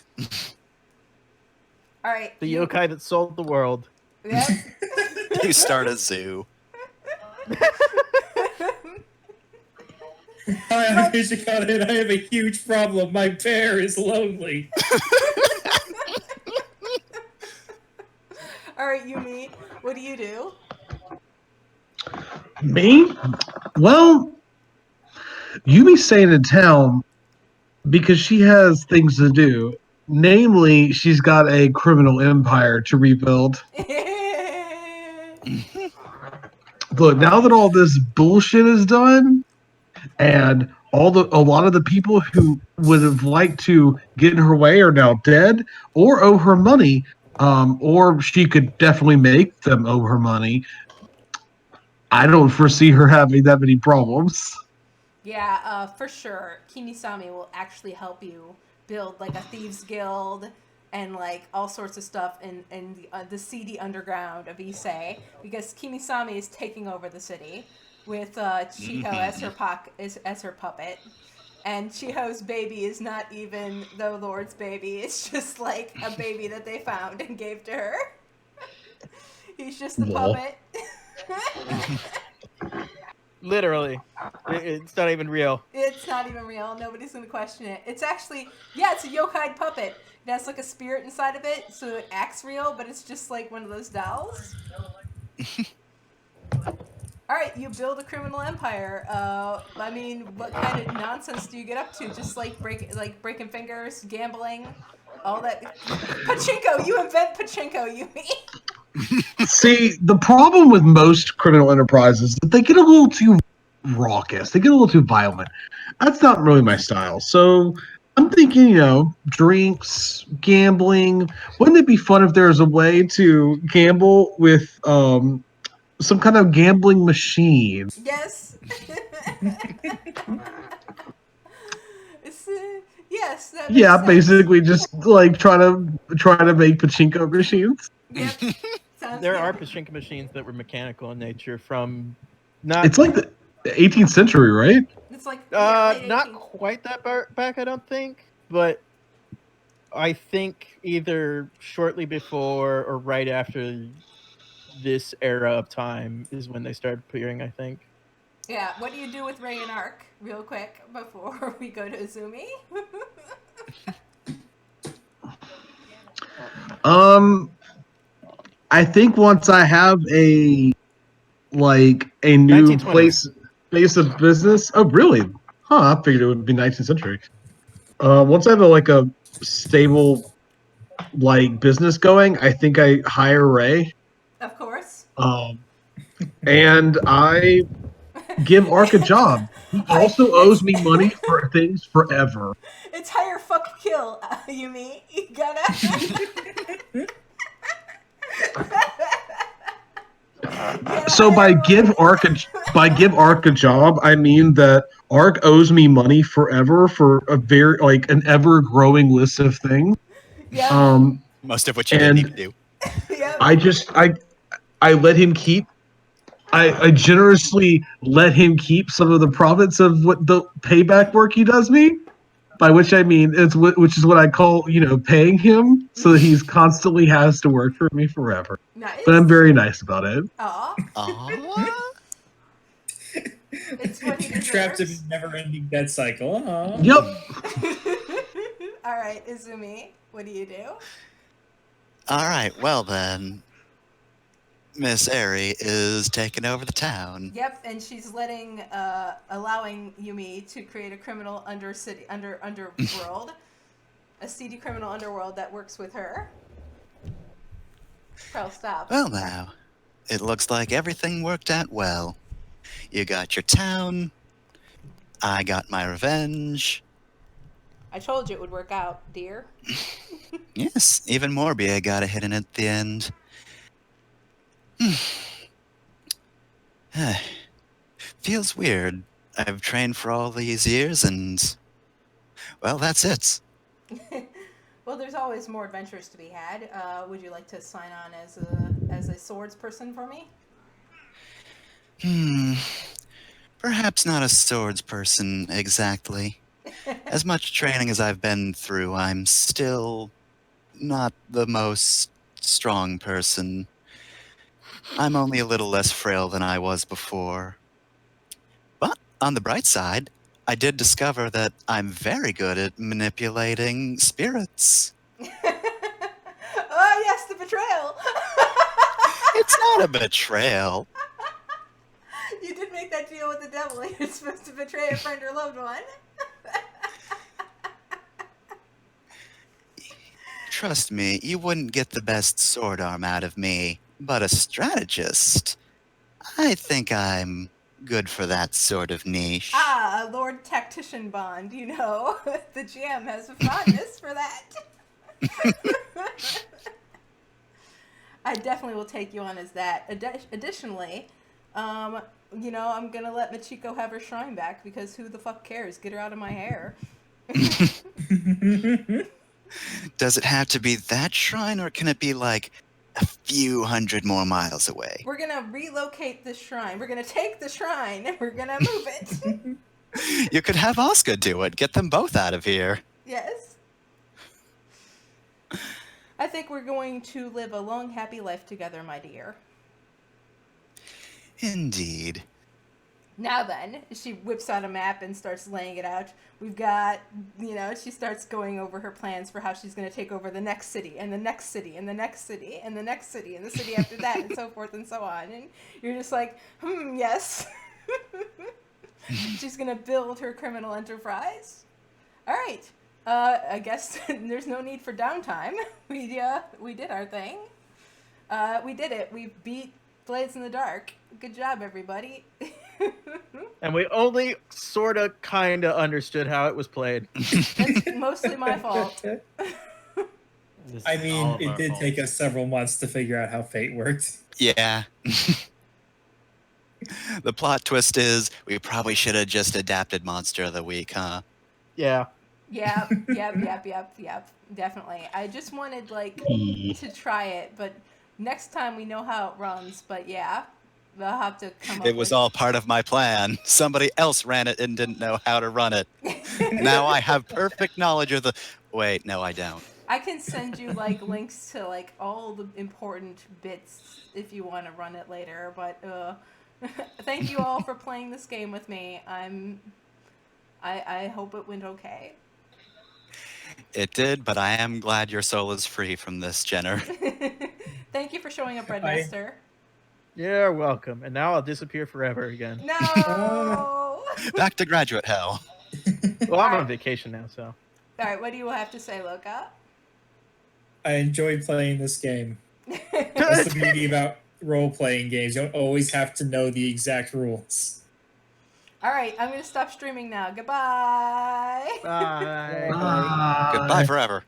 All right. The yokai that sold the world. Yep. You start a zoo. Hi, I'm Hijikata and I have a huge problem. My bear is lonely. All right, Yumi, what do you do? Me? Well, Yumi's staying in town because she has things to do. Namely, she's got a criminal empire to rebuild. Look, now that all this bullshit is done, and a lot of the people who would have liked to get in her way are now dead or owe her money, or she could definitely make them owe her money. I don't foresee her having that many problems. Yeah, for sure. Kimisami will actually help you build like a thieves guild and like all sorts of stuff in the seedy underground of Issei, because Kimisami is taking over the city with Chiho as her puppet. And Chiho's baby is not even the Lord's baby. It's just like a baby that they found and gave to her. He's just the Lol. puppet. Literally. It's not even real. It's not even real. Nobody's going to question it. It's actually, yeah, it's a yokai puppet. It has like a spirit inside of it, so it acts real, but it's just like one of those dolls. All right, you build a criminal empire. I mean, what kind of nonsense do you get up to? Just like breaking fingers, gambling, all that. Pachinko, you invent pachinko, you mean? See, the problem with most criminal enterprises is that they get a little too raucous. They get a little too violent. That's not really my style. So I'm thinking, drinks, gambling. Wouldn't it be fun if there was a way to gamble with some kind of gambling machine? Yes. Yes. That makes Yeah, sense. basically just like try to make pachinko machines. Yep. Sounds There good. are pachinko machines that were mechanical in nature from not It's like the 18th century, right? It's like late not 18th. quite that back, I don't think, but I think either shortly before or right after this era of time is when they started appearing, I think. Yeah, what do you do with Ray and Arc, real quick, before we go to Izumi? I think once I have a new 1920s. base of business. Oh, really? Huh? I figured it would be 19th century. Once I have a stable business going, I think I hire Ray. Of course. And I give Ark a job. He also owes me money for things forever. It's hire, fuck, kill, Yumi. You gotta... So by give Ark a job, I mean that Ark owes me money forever for a very an ever growing list of things. Yeah. Most of which you didn't And- even do. Yep. I let him keep. I generously let him keep some of the profits of what the payback work he does me. By which I mean which is what I call paying him, so that he's constantly has to work for me forever. Nice. But I'm very nice about it. Aw. Aw. It's what he You're trapped in deserves. a never-ending debt cycle. Aw. Yep. All right, Izumi, what do you do? All right, well then, Miss Airy is taking over the town. Yep, and she's allowing Yumi to create a criminal underworld, a seedy criminal underworld that works with her. Pearl, stop. Well, now, it looks like everything worked out well. You got your town, I got my revenge. I told you it would work out, dear. Yes, even Morbia got a hit in at the end. Feels weird. I've trained for all these years and, well, that's it. Well, there's always more adventures to be had. Would you like to sign on as a swords person for me? Perhaps not a swords person exactly. As much training as I've been through, I'm still not the most strong person. I'm only a little less frail than I was before. But on the bright side, I did discover that I'm very good at manipulating spirits. Oh yes, the betrayal. It's not a betrayal. You did make that deal with the devil. You're supposed to betray a friend or loved one. Trust me, you wouldn't get the best sword arm out of me, but a strategist. I think I'm good for that sort of niche. Ah, a Lord Tactician Bond, you know. The GM has a fondness for that. I definitely will take you on as that. Additionally, you know, I'm gonna let Machiko have her shrine back because who the fuck cares? Get her out of my hair. Does it have to be that shrine, or can it be like a few hundred more miles away? We're gonna relocate the shrine. We're gonna take the shrine and we're gonna move it. You could have Oscar do it. Get them both out of here. Yes. I think we're going to live a long, happy life together, my dear. Indeed. Now then, she whips out a map and starts laying it out. We've got, you know, she starts going over her plans for how she's going to take over the next city, and the next city, and the next city, and the next city, and the city after that, and so forth and so on. And you're just like, yes. She's going to build her criminal enterprise. All right. I guess there's no need for downtime. We did our thing. We did it. We beat Blades in the Dark. Good job, everybody. And we only sort of, kind of understood how it was played. That's mostly my fault. This I is all mean, of it our did fault. take us several months to figure out how fate worked. Yeah. The plot twist is we probably should have just adapted Monster of the Week, huh? Yeah. Yep. Definitely. I just wanted, like, to try it, but next time we know how it runs. But yeah, we'll have to come up It was with... all part of my plan. Somebody else ran it and didn't know how to run it. Now I have perfect knowledge of the... Wait, no, I don't. I can send you, like, links to, like, all the important bits if you want to run it later, but, thank you all for playing this game with me. I hope it went okay. It did, but I am glad your soul is free from this, Jenner. Thank you for showing up, Redmaster. You're welcome. And now I'll disappear forever again. No! Back to graduate hell. Well, I'm on vacation now, so. Alright, what do you have to say, Loka? I enjoyed playing this game. That's the beauty about role-playing games. You don't always have to know the exact rules. Alright, I'm gonna stop streaming now. Goodbye! Bye. Bye. Goodbye forever.